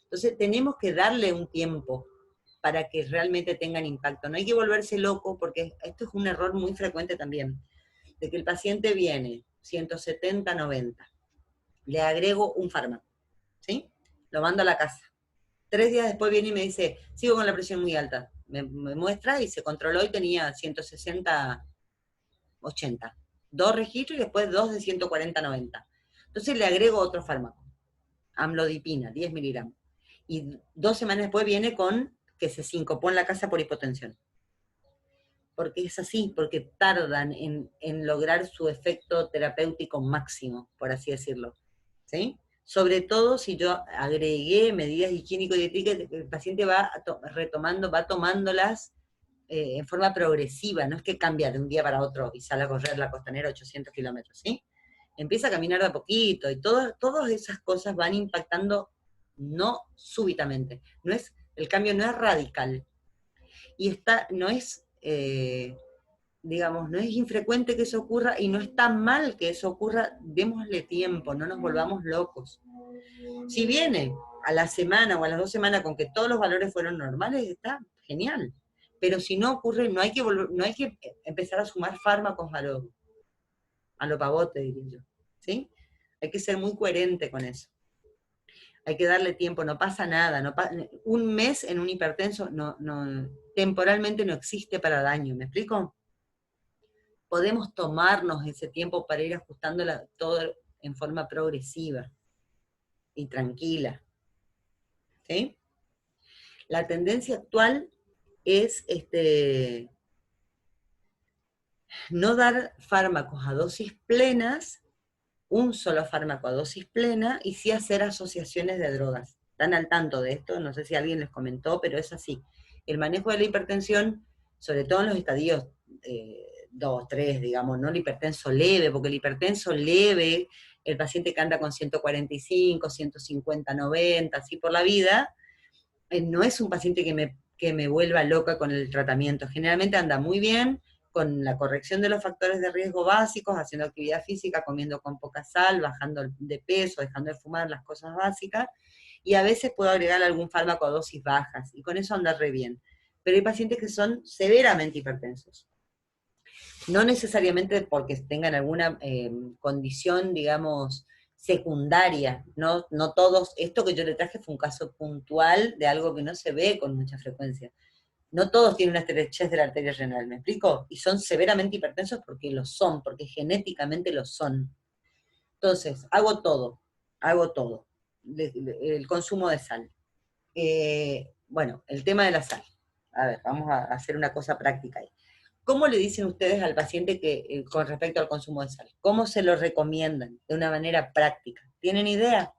Entonces tenemos que darle un tiempo para que realmente tengan impacto. No hay que volverse loco, porque esto es un error muy frecuente también, de que el paciente viene 170, 90, le agrego un fármaco, ¿sí? Lo mando a la casa. 3 días después viene y me dice, sigo con la presión muy alta. Me muestra y se controló y tenía 160, 80. 2 registros y después 2 de 140, 90. Entonces le agrego otro fármaco, amlodipina, 10 miligramos. Y 2 semanas después viene con que se sincopó en la casa por hipotensión. Porque es así, porque tardan en lograr su efecto terapéutico máximo, por así decirlo. ¿Sí? Sobre todo si yo agregué medidas higiénico-dietéticas, el paciente va retomando, va tomándolas en forma progresiva, no es que cambia de un día para otro y sale a correr la costanera 800 kilómetros, ¿sí? Empieza a caminar de a poquito y todas esas cosas van impactando no súbitamente. El cambio no es radical. Y no es, digamos, no es infrecuente que eso ocurra y no está mal que eso ocurra, démosle tiempo, no nos volvamos locos. Si viene a la semana o a las 2 semanas con que todos los valores fueron normales, está genial. Pero si no ocurre, no hay que empezar a sumar fármacos a lo pavote, diría yo. ¿Sí? Hay que ser muy coherente con eso. Hay que darle tiempo, no pasa nada. Un mes en un hipertenso temporalmente no existe para daño, ¿me explico? Podemos tomarnos ese tiempo para ir ajustando todo en forma progresiva y tranquila. ¿Sí? La tendencia actual es no dar fármacos a dosis plenas, un solo fármaco a dosis plena, y sí hacer asociaciones de drogas. ¿Están al tanto de esto? No sé si alguien les comentó, pero es así. El manejo de la hipertensión, sobre todo en los estadios 2, 3, digamos, no el hipertenso leve, porque el hipertenso leve, el paciente que anda con 145, 150, 90, así por la vida, no es un paciente que me vuelva loca con el tratamiento. Generalmente anda muy bien, con la corrección de los factores de riesgo básicos, haciendo actividad física, comiendo con poca sal, bajando de peso, dejando de fumar, las cosas básicas, y a veces puedo agregar algún fármaco a dosis bajas, y con eso anda re bien. Pero hay pacientes que son severamente hipertensos. No necesariamente porque tengan alguna condición, digamos, secundaria, no todos, esto que yo le traje fue un caso puntual de algo que no se ve con mucha frecuencia. No todos tienen una estrechez de la arteria renal, ¿me explico? Y son severamente hipertensos porque lo son, porque genéticamente lo son. Entonces, hago todo. El consumo de sal. Bueno, el tema de la sal. A ver, vamos a hacer una cosa práctica ahí. ¿Cómo le dicen ustedes al paciente con respecto al consumo de sal? ¿Cómo se lo recomiendan de una manera práctica? ¿Tienen idea?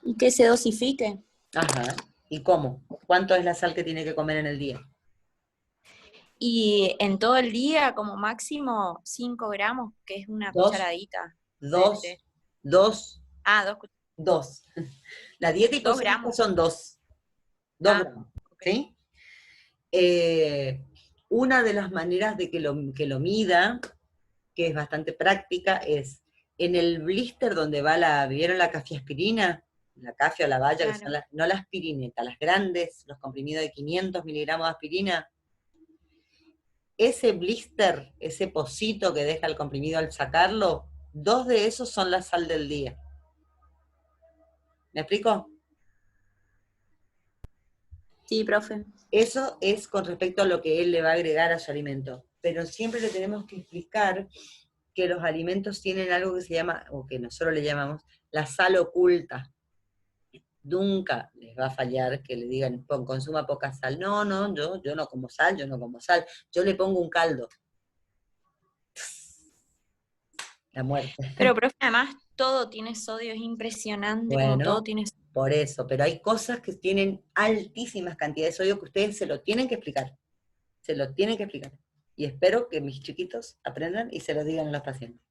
Y que se dosifique. Ajá. ¿Y cómo? ¿Cuánto es la sal que tiene que comer en el día? Y en todo el día, como máximo, 5 gramos, que es una cucharadita. Dos. Ah, 2. La dieta 2 gramos. son 2. 2 gramos. ¿Sí? Una de las maneras de que lo mida, que es bastante práctica, es en el blister donde va ¿vieron la cafiaspirina? La cafia o la valla, claro. Que son no la aspirineta, las grandes, los comprimidos de 500 miligramos de aspirina. Ese blister, ese pocito que deja el comprimido al sacarlo, 2 de esos son la sal del día. ¿Me explico? Sí, profe. Eso es con respecto a lo que él le va a agregar a su alimento. Pero siempre le tenemos que explicar que los alimentos tienen algo que se llama, o que nosotros le llamamos, la sal oculta. Nunca les va a fallar que le digan, consuma poca sal. No, yo no como sal, yo le pongo un caldo. La muerte. Pero, profe, además todo tiene sodio, es impresionante, bueno, como todo tiene sodio. Por eso, pero hay cosas que tienen altísimas cantidades de sodio que ustedes se lo tienen que explicar. Se lo tienen que explicar. Y espero que mis chiquitos aprendan y se lo digan a los pacientes.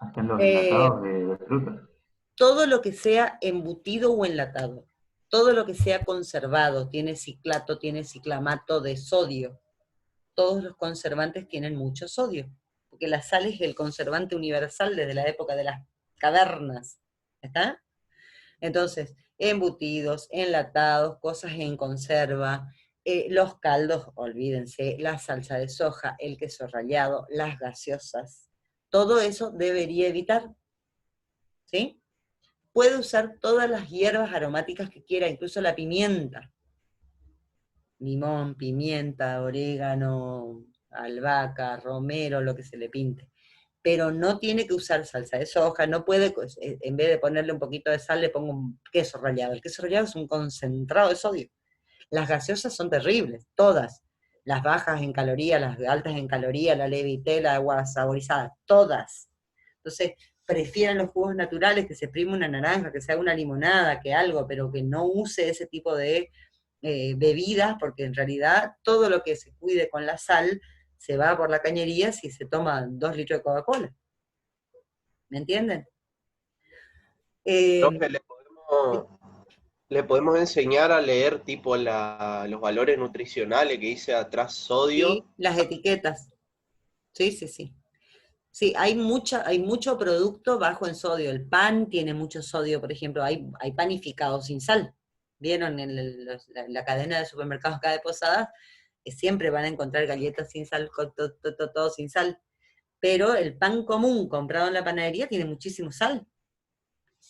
Hasta los enlatados de frutas. Todo lo que sea embutido o enlatado, todo lo que sea conservado, tiene ciclato, tiene ciclamato de sodio. Todos los conservantes tienen mucho sodio, porque la sal es el conservante universal desde la época de las cavernas. ¿Está? Entonces, embutidos, enlatados, cosas en conserva, los caldos, olvídense, la salsa de soja, el queso rallado, las gaseosas, todo eso debería evitar. ¿Sí? Puede usar todas las hierbas aromáticas que quiera, incluso la pimienta. Limón, pimienta, orégano, albahaca, romero, lo que se le pinte. Pero no tiene que usar salsa de soja, no puede, en vez de ponerle un poquito de sal, le pongo un queso rallado. El queso rallado es un concentrado de sodio. Las gaseosas son terribles, todas. Las bajas en calorías, las altas en calorías, la Levité, la agua saborizada, todas. Entonces, prefieren los jugos naturales, que se exprime una naranja, que se haga una limonada, que algo, pero que no use ese tipo de bebidas, porque en realidad todo lo que se cuide con la sal se va por la cañería si se toma 2 litros de Coca-Cola. ¿Me entienden? Profe, le podemos enseñar a leer tipo los valores nutricionales que dice atrás sodio. Sí, las etiquetas. Sí, sí, sí. Sí, hay mucho producto bajo en sodio. El pan tiene mucho sodio, por ejemplo, hay panificados sin sal. ¿Vieron en la cadena de supermercados acá de Posadas? Que siempre van a encontrar galletas sin sal, todo sin sal. Pero el pan común comprado en la panadería tiene muchísimo sal.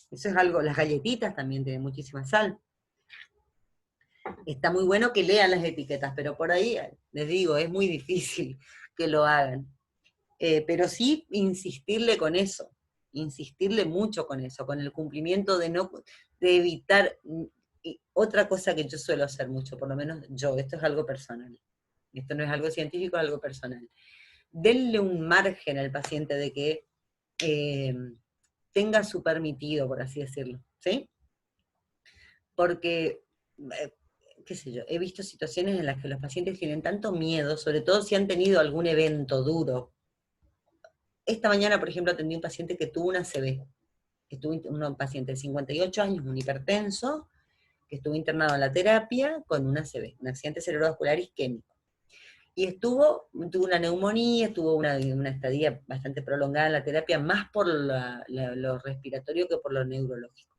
Eso es algo, las galletitas también tienen muchísima sal. Está muy bueno que lean las etiquetas, pero por ahí, les digo, es muy difícil que lo hagan. Pero sí insistirle con eso, insistirle mucho con eso, con el cumplimiento de evitar, y otra cosa que yo suelo hacer mucho, por lo menos yo, esto es algo personal, esto no es algo científico, es algo personal. Denle un margen al paciente de que tenga su permitido, por así decirlo, ¿sí? Porque, qué sé yo, he visto situaciones en las que los pacientes tienen tanto miedo, sobre todo si han tenido algún evento duro. Esta mañana, por ejemplo, atendí a un paciente que tuvo una ACV, un paciente de 58 años, un hipertenso, que estuvo internado en la terapia con una ACV, un accidente cerebrovascular isquémico. Y tuvo una neumonía, tuvo una estadía bastante prolongada en la terapia, más por lo respiratorio que por lo neurológico.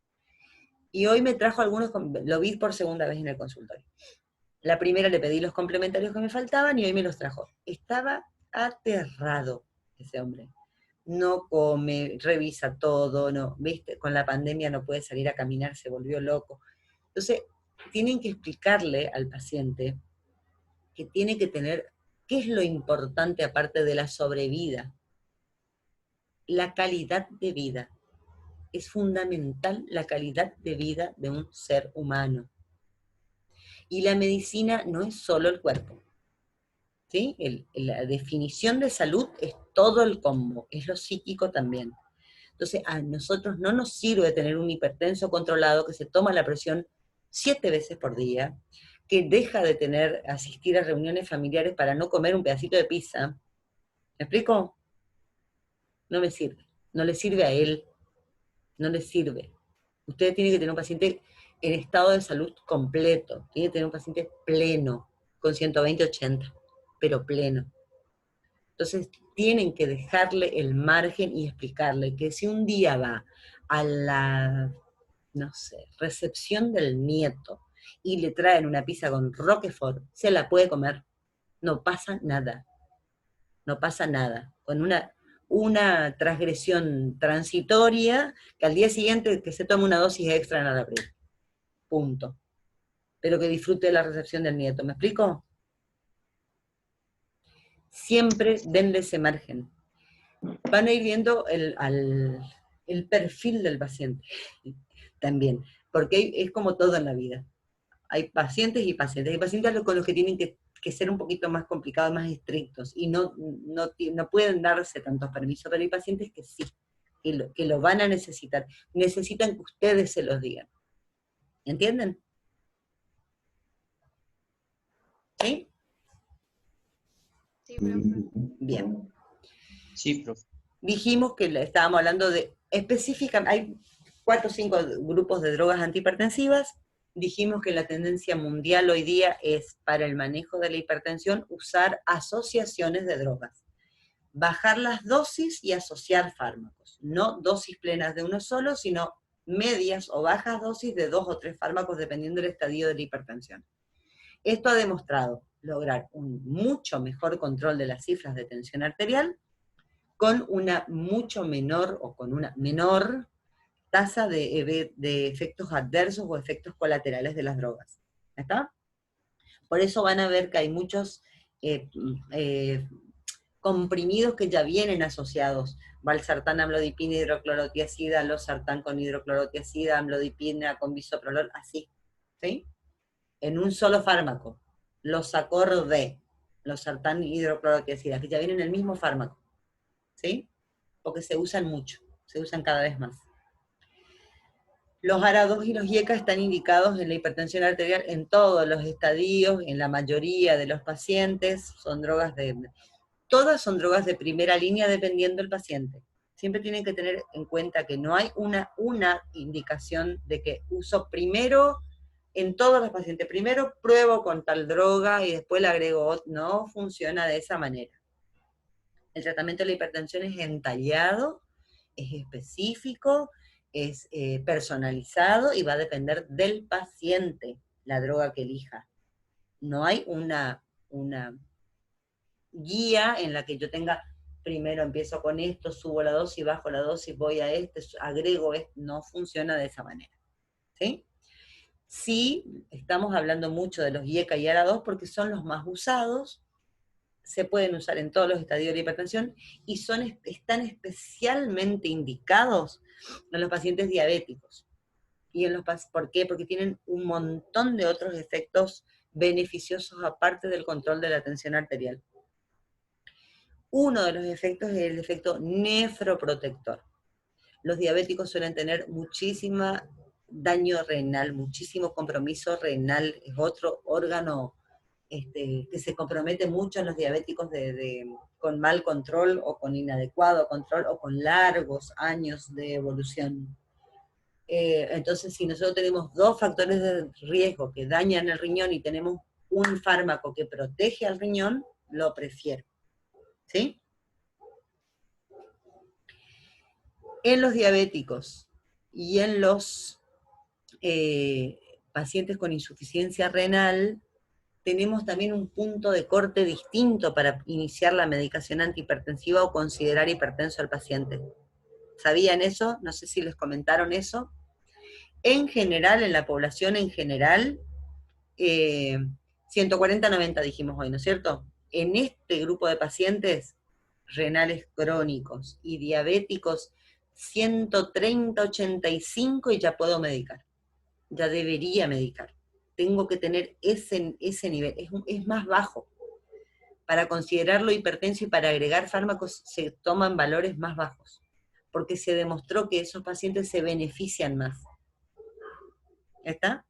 Y hoy me trajo algunos, lo vi por segunda vez en el consultorio. La primera le pedí los complementarios que me faltaban y hoy me los trajo. Estaba aterrado ese hombre. No come, revisa todo, no, ¿viste? Con la pandemia no puede salir a caminar, se volvió loco. Entonces, tienen que explicarle al paciente que tiene que tener, ¿qué es lo importante aparte de la sobrevida? La calidad de vida. Es fundamental la calidad de vida de un ser humano. Y la medicina no es solo el cuerpo. ¿Sí? La definición de salud es todo el combo, es lo psíquico también. Entonces, a nosotros no nos sirve tener un hipertenso controlado que se toma la presión 7 veces por día, que deja de asistir a reuniones familiares para no comer un pedacito de pizza. ¿Me explico? No me sirve. No le sirve a él. No le sirve. Usted tiene que tener un paciente en estado de salud completo. Tiene que tener un paciente pleno, con 120-80, pero pleno. Entonces, tienen que dejarle el margen y explicarle que si un día va a la, no sé, recepción del nieto y le traen una pizza con Roquefort, se la puede comer. No pasa nada. No pasa nada. Con una transgresión transitoria, que al día siguiente que se tome una dosis extra en la abril. Punto. Pero que disfrute de la recepción del nieto. ¿Me explico? Siempre denle ese margen. Van a ir viendo el perfil del paciente también, porque es como todo en la vida. Hay pacientes y pacientes. Hay pacientes con los que tienen que ser un poquito más complicados, más estrictos, y no pueden darse tantos permisos, pero hay pacientes que sí, que lo van a necesitar. Necesitan que ustedes se los digan. ¿Entienden? ¿Sí? Sí, profe. Bien. Sí, profe. Dijimos que estábamos hablando de específicamente, hay 4 o 5 grupos de drogas antihipertensivas. Dijimos que la tendencia mundial hoy día es, para el manejo de la hipertensión, usar asociaciones de drogas. Bajar las dosis y asociar fármacos. No dosis plenas de uno solo, sino medias o bajas dosis de 2 o 3 fármacos, dependiendo del estadio de la hipertensión. Esto ha demostrado lograr un mucho mejor control de las cifras de tensión arterial, con una mucho menor o con una menor tasa de efectos adversos o efectos colaterales de las drogas. ¿Está? Por eso van a ver que hay muchos comprimidos que ya vienen asociados. Valsartán, amlodipina, hidroclorotiazida, losartán con hidroclorotiazida, amlodipina con bisoprolol, así. ¿Sí? En un solo fármaco. Losacor D, losartán, hidroclorotiazida, que ya vienen en el mismo fármaco. ¿Sí? Porque se usan mucho, se usan cada vez más. Los ARA2 y los IECA están indicados en la hipertensión arterial en todos los estadios, en la mayoría de los pacientes, todas son drogas de primera línea dependiendo del paciente. Siempre tienen que tener en cuenta que no hay una indicación de que uso primero en todos los pacientes. Primero pruebo con tal droga y después le agrego otra. No funciona de esa manera. El tratamiento de la hipertensión es entallado, es específico, es personalizado y va a depender del paciente la droga que elija. No hay una guía en la que yo tenga, primero empiezo con esto, subo la dosis, bajo la dosis, voy a agrego esto. No funciona de esa manera. ¿Sí? Sí, estamos hablando mucho de los IECA y ARA2 porque son los más usados, se pueden usar en todos los estadios de hipertensión y están especialmente indicados en los pacientes diabéticos. ¿Por qué? Porque tienen un montón de otros efectos beneficiosos aparte del control de la tensión arterial. Uno de los efectos es el efecto nefroprotector. Los diabéticos suelen tener muchísimo daño renal, muchísimo compromiso renal, es otro órgano que se compromete mucho en los diabéticos con mal control o con inadecuado control o con largos años de evolución. Entonces, si nosotros tenemos dos factores de riesgo que dañan el riñón y tenemos un fármaco que protege al riñón, lo prefiero. ¿Sí? En los diabéticos y en los pacientes con insuficiencia renal, tenemos también un punto de corte distinto para iniciar la medicación antihipertensiva o considerar hipertenso al paciente. ¿Sabían eso? No sé si les comentaron eso. En general, en la población en general, 140-90 dijimos hoy, ¿no es cierto? En este grupo de pacientes renales crónicos y diabéticos, 130-85 y ya puedo medicar. Ya debería medicar. Tengo que tener ese nivel, es más bajo. Para considerarlo hipertenso y para agregar fármacos se toman valores más bajos, porque se demostró que esos pacientes se benefician más. ¿Está?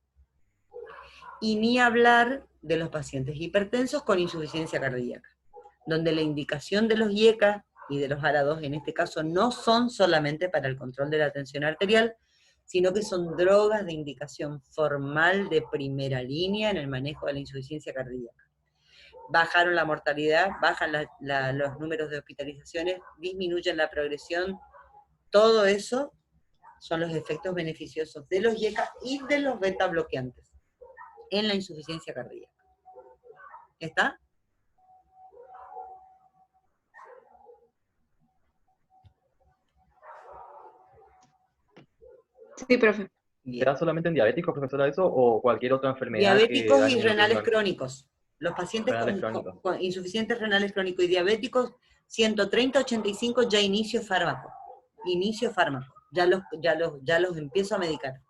Y ni hablar de los pacientes hipertensos con insuficiencia cardíaca, donde la indicación de los IECA y de los ARA2 en este caso no son solamente para el control de la tensión arterial, sino que son drogas de indicación formal de primera línea en el manejo de la insuficiencia cardíaca. Bajaron la mortalidad, bajan los números de hospitalizaciones, disminuyen la progresión, todo eso son los efectos beneficiosos de los IECA y de los beta bloqueantes en la insuficiencia cardíaca. ¿Está? Sí, profe. ¿Será solamente en diabéticos, profesora, eso, o cualquier otra enfermedad? Diabéticos y dañe el renales riñón? crónicos. Los pacientes Renales con crónicos. insuficientes renales crónicos y diabéticos, 130-85 ya inicio fármaco. Inicio fármaco. Ya los empiezo a medicar.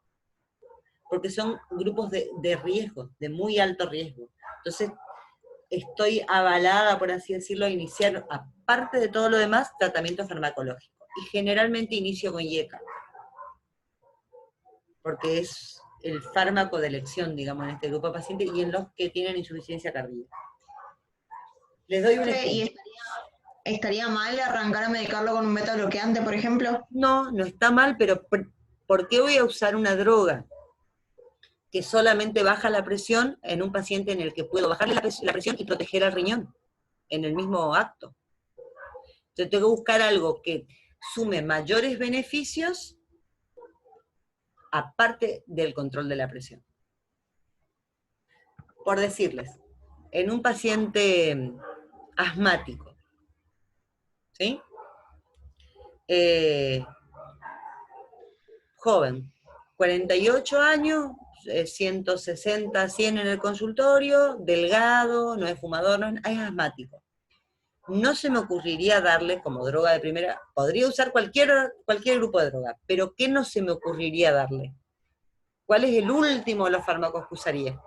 Porque son grupos de riesgo, de muy alto riesgo. Entonces, estoy avalada, por así decirlo, a iniciar, aparte de todo lo demás, tratamiento farmacológico. Y generalmente inicio con IECA. Porque es el fármaco de elección, digamos, en este grupo de pacientes y en los que tienen insuficiencia cardíaca. Les doy un ejemplo. ¿Y estaría mal arrancar a medicarlo con un beta bloqueante, por ejemplo? No, no está mal, pero ¿por qué voy a usar una droga que solamente baja la presión en un paciente en el que puedo bajarle la presión y proteger al riñón en el mismo acto? Yo tengo que buscar algo que sume mayores beneficios aparte del control de la presión. Por decirles, en un paciente asmático, ¿sí? Joven, 48 años, 160, 100 en el consultorio, delgado, no es fumador, no es asmático. No se me ocurriría darle como droga de primera, podría usar cualquier grupo de droga, pero ¿qué no se me ocurriría darle? ¿Cuál es el último de los fármacos que usaría?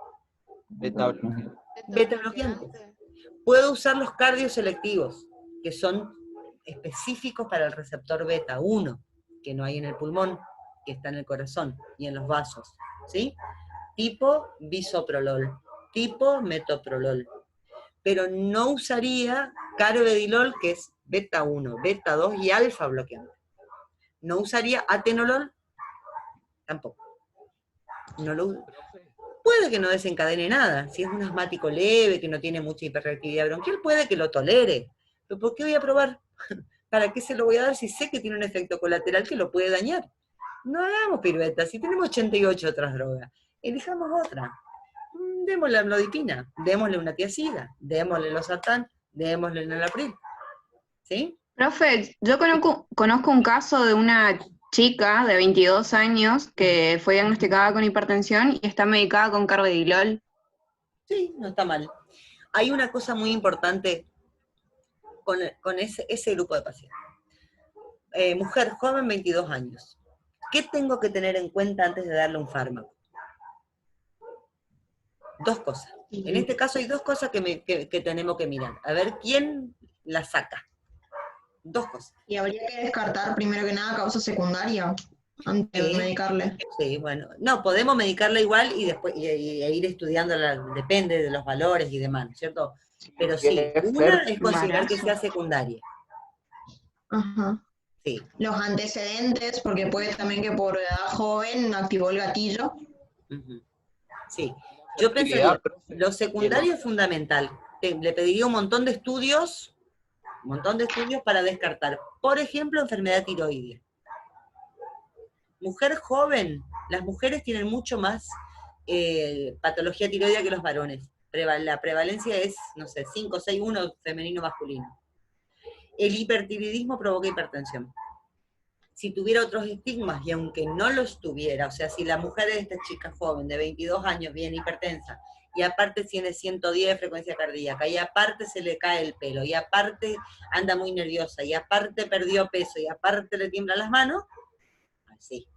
Beta bloqueante. Beta bloqueante. Puedo usar los cardioselectivos, que son específicos para el receptor beta 1, que no hay en el pulmón. que está en el corazón y en los vasos, ¿sí? Tipo bisoprolol, tipo metoprolol. Pero no usaría carvedilol, que es beta 1, beta 2 y alfa bloqueante. No usaría atenolol, tampoco. No lo, puede que no desencadene nada. Si es un asmático leve, que no tiene mucha hiperreactividad bronquial, puede que lo tolere. Pero ¿por qué voy a probar? ¿Para qué se lo voy a dar si sé que tiene un efecto colateral que lo puede dañar? No hagamos piruetas. Si tenemos 88 otras drogas, elijamos otra. Démosle amlodipina, démosle una tiacida, démosle losartán, démosle enalapril. ¿Sí? Profe, yo conozco un caso de una chica de 22 años que fue diagnosticada con hipertensión y está medicada con carvedilol. Sí, no está mal. Hay una cosa muy importante con ese grupo de pacientes. Mujer joven, 22 años. ¿Qué tengo que tener en cuenta antes de darle un fármaco? Dos cosas. En este caso hay dos cosas que tenemos que mirar. A ver quién la saca. Dos cosas. Y habría que descartar primero que nada causa secundaria antes de Sí. medicarle. Sí, bueno. No, podemos medicarla igual y después e ir estudiándola, depende de los valores y demás, ¿cierto? Pero sí, una es considerar que sea secundaria. Ajá. Sí. Los antecedentes, porque puede también que por edad joven activó el gatillo. Ujú. Sí. Yo pensaría, lo secundario es fundamental. Le pediría un montón de estudios para descartar. Por ejemplo, enfermedad tiroidea. Mujer joven, las mujeres tienen mucho más patología tiroidea que los varones. La prevalencia es, no sé, 5, 6, 1 femenino-masculino. El hipertiroidismo provoca hipertensión. Si tuviera otros estigmas, y aunque no los tuviera, o sea, si la mujer de esta chica joven de 22 años viene hipertensa, y aparte tiene 110 de frecuencia cardíaca, y aparte se le cae el pelo, y aparte anda muy nerviosa, y aparte perdió peso, y aparte le tiemblan las manos, así,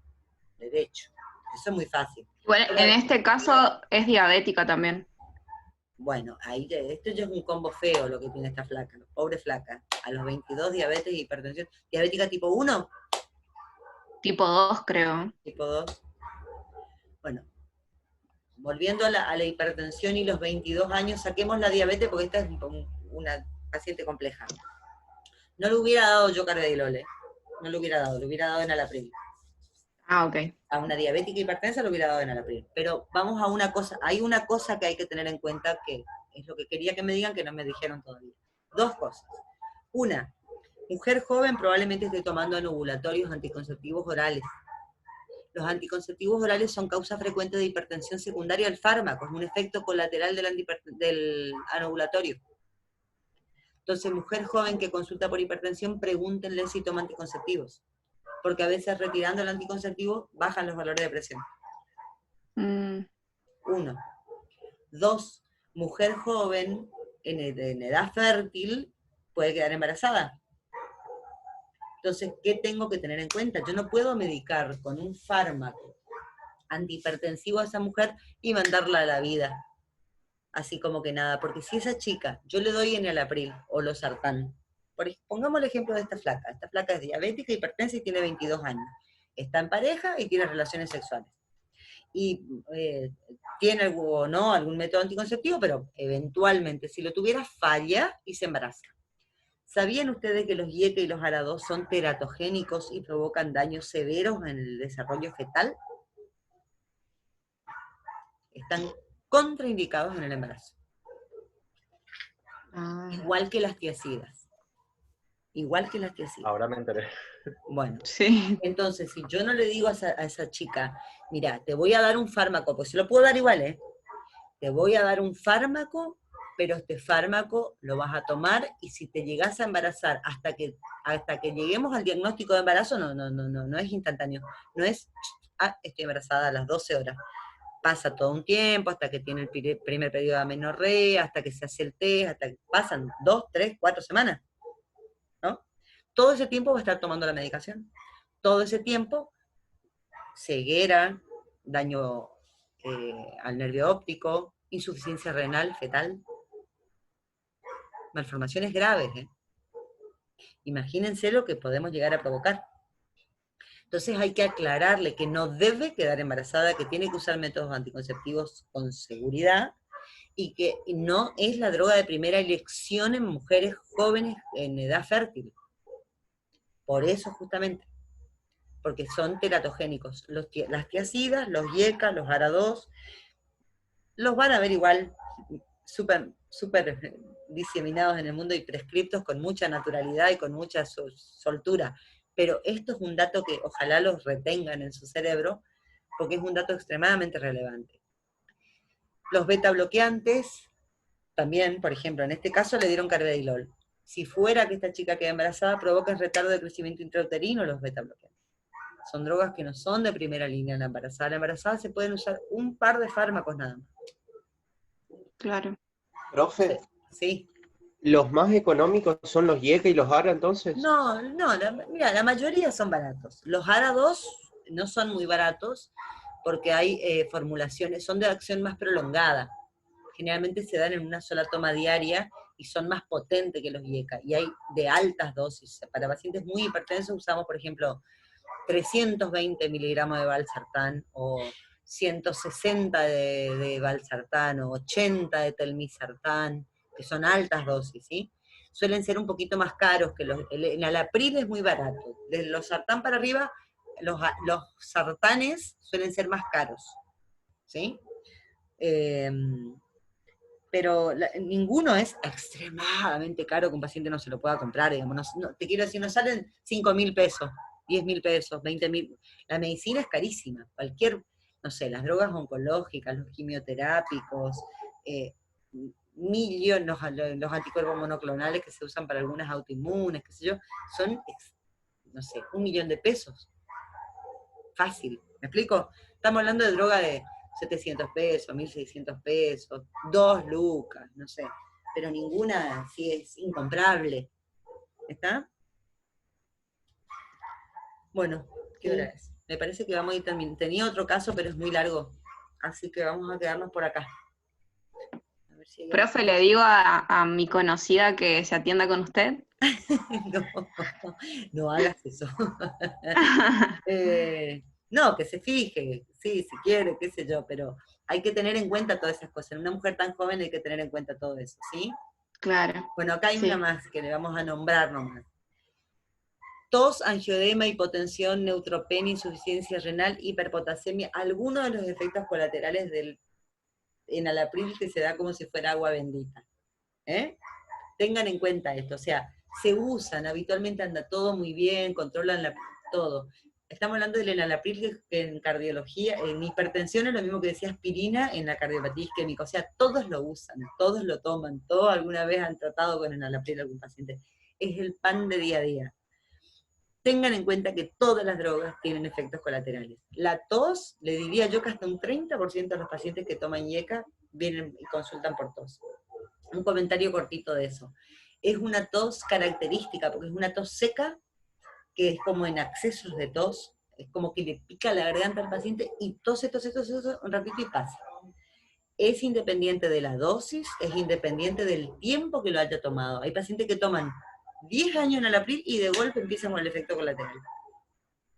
derecho. Eso es muy fácil. Igual, en este caso es diabética también. Bueno, ahí esto ya es un combo feo lo que tiene esta flaca, pobre flaca. A los 22, diabetes y hipertensión. ¿Diabética tipo 1? Tipo 2, creo. Tipo 2. Bueno, volviendo a la hipertensión y los 22 años, saquemos la diabetes porque esta es una paciente compleja. No le hubiera dado yo carvedilol, no le hubiera dado enalapril. Ah, ok. A una diabética hipertensa le hubiera dado enalapril. Pero vamos a una cosa, hay una cosa que hay que tener en cuenta que es lo que quería que me digan que no me dijeron todavía. Dos cosas. Una, mujer joven probablemente esté tomando anovulatorios anticonceptivos orales. Los anticonceptivos orales son causa frecuente de hipertensión secundaria al fármaco, es un efecto colateral del anovulatorio. Entonces, mujer joven que consulta por hipertensión, pregúntenle si toma anticonceptivos, porque a veces retirando el anticonceptivo bajan los valores de presión. Uno. Dos, mujer joven en edad fértil puede quedar embarazada. Entonces, ¿qué tengo que tener en cuenta? Yo no puedo medicar con un fármaco antihipertensivo a esa mujer y mandarla a la vida, así como que nada, porque si esa chica, yo le doy enalapril o losartán, pongamos el ejemplo de esta flaca es diabética, hipertensa y tiene 22 años, está en pareja y tiene relaciones sexuales, y tiene algún método anticonceptivo, pero eventualmente, si lo tuviera, falla y se embaraza. ¿Sabían ustedes que los IECA y los ARA2 son teratogénicos y provocan daños severos en el desarrollo fetal? Están contraindicados en el embarazo. Igual que las tiacidas. Ahora me enteré. Bueno, sí. Entonces, si yo no le digo a esa chica, mira, te voy a dar un fármaco, pues se lo puedo dar igual, te voy a dar un fármaco, pero este fármaco lo vas a tomar y si te llegas a embarazar hasta que lleguemos al diagnóstico de embarazo, no es instantáneo, no es, estoy embarazada a las 12 horas. Pasa todo un tiempo, hasta que tiene el primer periodo de amenorrea, hasta que se hace el test, hasta que pasan 2, 3, 4 semanas, ¿no? Todo ese tiempo va a estar tomando la medicación. Todo ese tiempo, ceguera, daño al nervio óptico, insuficiencia renal fetal, malformaciones graves. Imagínense lo que podemos llegar a provocar. Entonces hay que aclararle que no debe quedar embarazada, que tiene que usar métodos anticonceptivos con seguridad, y que no es la droga de primera elección en mujeres jóvenes en edad fértil. Por eso justamente, porque son teratogénicos. Las tiazidas, los IECA, los ARA2, los van a ver igual súper diseminados en el mundo y prescriptos con mucha naturalidad y con mucha soltura. Pero esto es un dato que ojalá los retengan en su cerebro, porque es un dato extremadamente relevante. Los beta bloqueantes, también, por ejemplo, en este caso le dieron carvedilol. Si fuera que esta chica quede embarazada, provocan retardo de crecimiento intrauterino los beta bloqueantes. Son drogas que no son de primera línea en la embarazada. En la embarazada se pueden usar un par de fármacos nada más. Claro. Profe, Sí. ¿los más económicos son los IECA y los ARA entonces? No, mira, la mayoría son baratos. Los ARA2 no son muy baratos porque hay formulaciones, son de acción más prolongada. Generalmente se dan en una sola toma diaria y son más potentes que los IECA. Y hay de altas dosis. Para pacientes muy hipertensos usamos, por ejemplo, 320 miligramos de valsartán o 160 de valsartán o 80 de telmisartán, que son altas dosis, ¿sí? Suelen ser un poquito más caros que el enalapril es muy barato. De los sartán para arriba, los sartanes suelen ser más caros, ¿sí? Pero ninguno es extremadamente caro que un paciente no se lo pueda comprar, digamos. Te quiero decir, nos salen 5.000 pesos, 10.000 pesos, 20.000. La medicina es carísima. Cualquier, no sé, las drogas oncológicas, los quimioterápicos, los anticuerpos monoclonales que se usan para algunas autoinmunes, qué sé yo, son, no sé, 1 millón de pesos. Fácil, ¿me explico? Estamos hablando de droga de 700 pesos, 1.600 pesos, 2 lucas, no sé, pero ninguna sí es incomparable. ¿Está? Bueno, ¿qué hora es? Me parece que vamos a ir también. Tenía otro caso, pero es muy largo, así que vamos a quedarnos por acá. A ver si hay Profe, le digo a mi conocida que se atienda con usted. No hagas eso. No, que se fije, sí, si quiere, qué sé yo, pero hay que tener en cuenta todas esas cosas. En una mujer tan joven hay que tener en cuenta todo eso, ¿sí? Claro. Bueno, acá hay Sí. una más que le vamos a nombrar nomás. Tos, angioedema, hipotensión, neutropenia, insuficiencia renal, hiperpotasemia, algunos de los efectos colaterales del enalapril que se da como si fuera agua bendita. Tengan en cuenta esto, o sea, se usan, habitualmente anda todo muy bien, controlan todo. Estamos hablando del enalapril que en cardiología, en hipertensión es lo mismo que decía aspirina en la cardiopatía isquémica, o sea, todos lo usan, todos lo toman, todos alguna vez han tratado con enalapril a algún paciente. Es el pan de día a día. Tengan en cuenta que todas las drogas tienen efectos colaterales. La tos, le diría yo que hasta un 30% de los pacientes que toman IECA vienen y consultan por tos. Un comentario cortito de eso. Es una tos característica, porque es una tos seca, que es como en accesos de tos, es como que le pica la garganta al paciente y tose un ratito y pasa. Es independiente de la dosis, es independiente del tiempo que lo haya tomado. Hay pacientes que toman 10 años en enalapril y de golpe empiezan con el efecto colateral.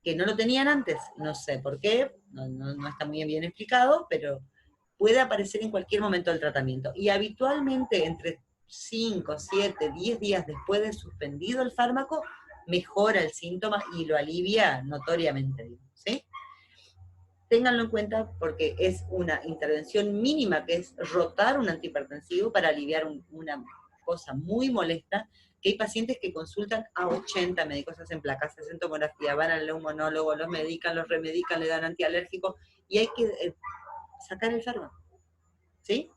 Que no lo tenían antes, no sé por qué, no está muy bien explicado, pero puede aparecer en cualquier momento del tratamiento. Y habitualmente entre 5, 7, 10 días después de suspendido el fármaco, mejora el síntoma y lo alivia notoriamente, ¿sí? Ténganlo en cuenta porque es una intervención mínima, que es rotar un antihipertensivo para aliviar una cosa muy molesta, que hay pacientes que consultan a 80 médicos, hacen placas, hacen tomografía, van al neumonólogo, los medican, los remedican, le dan antialérgicos, y hay que sacar el fármaco, ¿sí?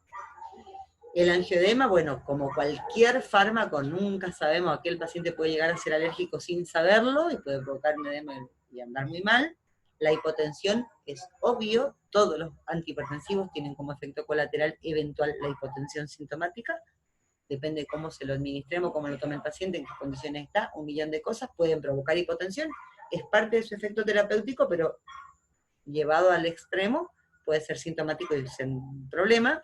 El angioedema, bueno, como cualquier fármaco, nunca sabemos a qué el paciente puede llegar a ser alérgico sin saberlo, y puede provocar un edema y andar muy mal. La hipotensión es obvio, todos los antihipertensivos tienen como efecto colateral eventual la hipotensión sintomática, depende de cómo se lo administremos, cómo lo tome el paciente, en qué condiciones está, 1 millón de cosas pueden provocar hipotensión, es parte de su efecto terapéutico, pero llevado al extremo puede ser sintomático y ser un problema.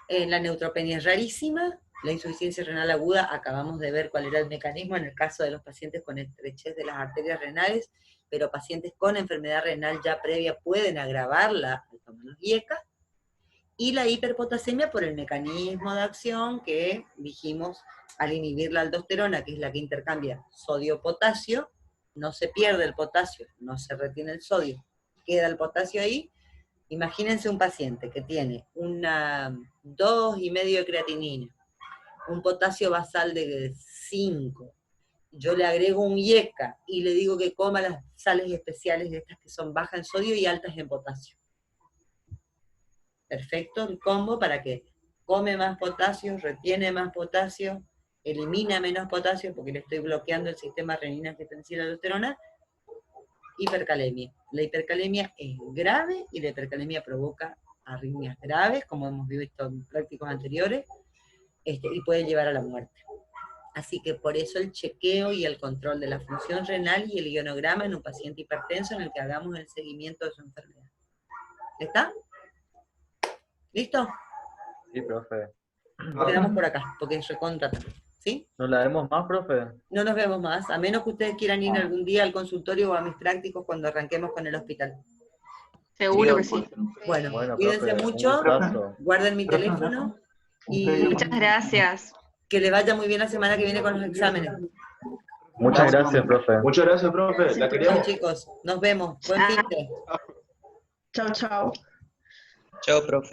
La neutropenia es rarísima, La insuficiencia renal aguda, acabamos de ver cuál era el mecanismo en el caso de los pacientes con estrechez de las arterias renales, pero pacientes con enfermedad renal ya previa pueden agravarla al tomar los IECA. Y la hiperpotasemia por el mecanismo de acción que dijimos al inhibir la aldosterona, que es la que intercambia sodio-potasio, no se pierde el potasio, no se retiene el sodio, queda el potasio ahí. Imagínense un paciente que tiene una 2,5 de creatinina, un potasio basal de 5, yo le agrego un IECA y le digo que coma las sales especiales de estas que son bajas en sodio y altas en potasio. Perfecto el combo para que come más potasio, retiene más potasio, elimina menos potasio porque le estoy bloqueando el sistema renina-angiotensina-aldosterona. Hipercalemia. La hipercalemia es grave y la hipercalemia provoca arritmias graves, como hemos visto en prácticos anteriores, y puede llevar a la muerte. Así que por eso el chequeo y el control de la función renal y el ionograma en un paciente hipertenso en el que hagamos el seguimiento de su enfermedad. ¿Está? ¿Listo? Sí, profe. Quedamos por acá, porque es recontra tarde. ¿Sí? ¿No la vemos más, profe? No nos vemos más, a menos que ustedes quieran ir algún día al consultorio o a mis prácticos cuando arranquemos con el hospital. Seguro que sí. Bueno, Bueno, cuídense profe, mucho, un gustazo. guarden mi teléfono y Muchas gracias. que le vaya muy bien la semana que viene con los exámenes. Muchas gracias, profe. Muchas gracias, profe. La Chao, queremos. chicos, nos vemos. Buen fin de. Chao, chao. Chao, profe.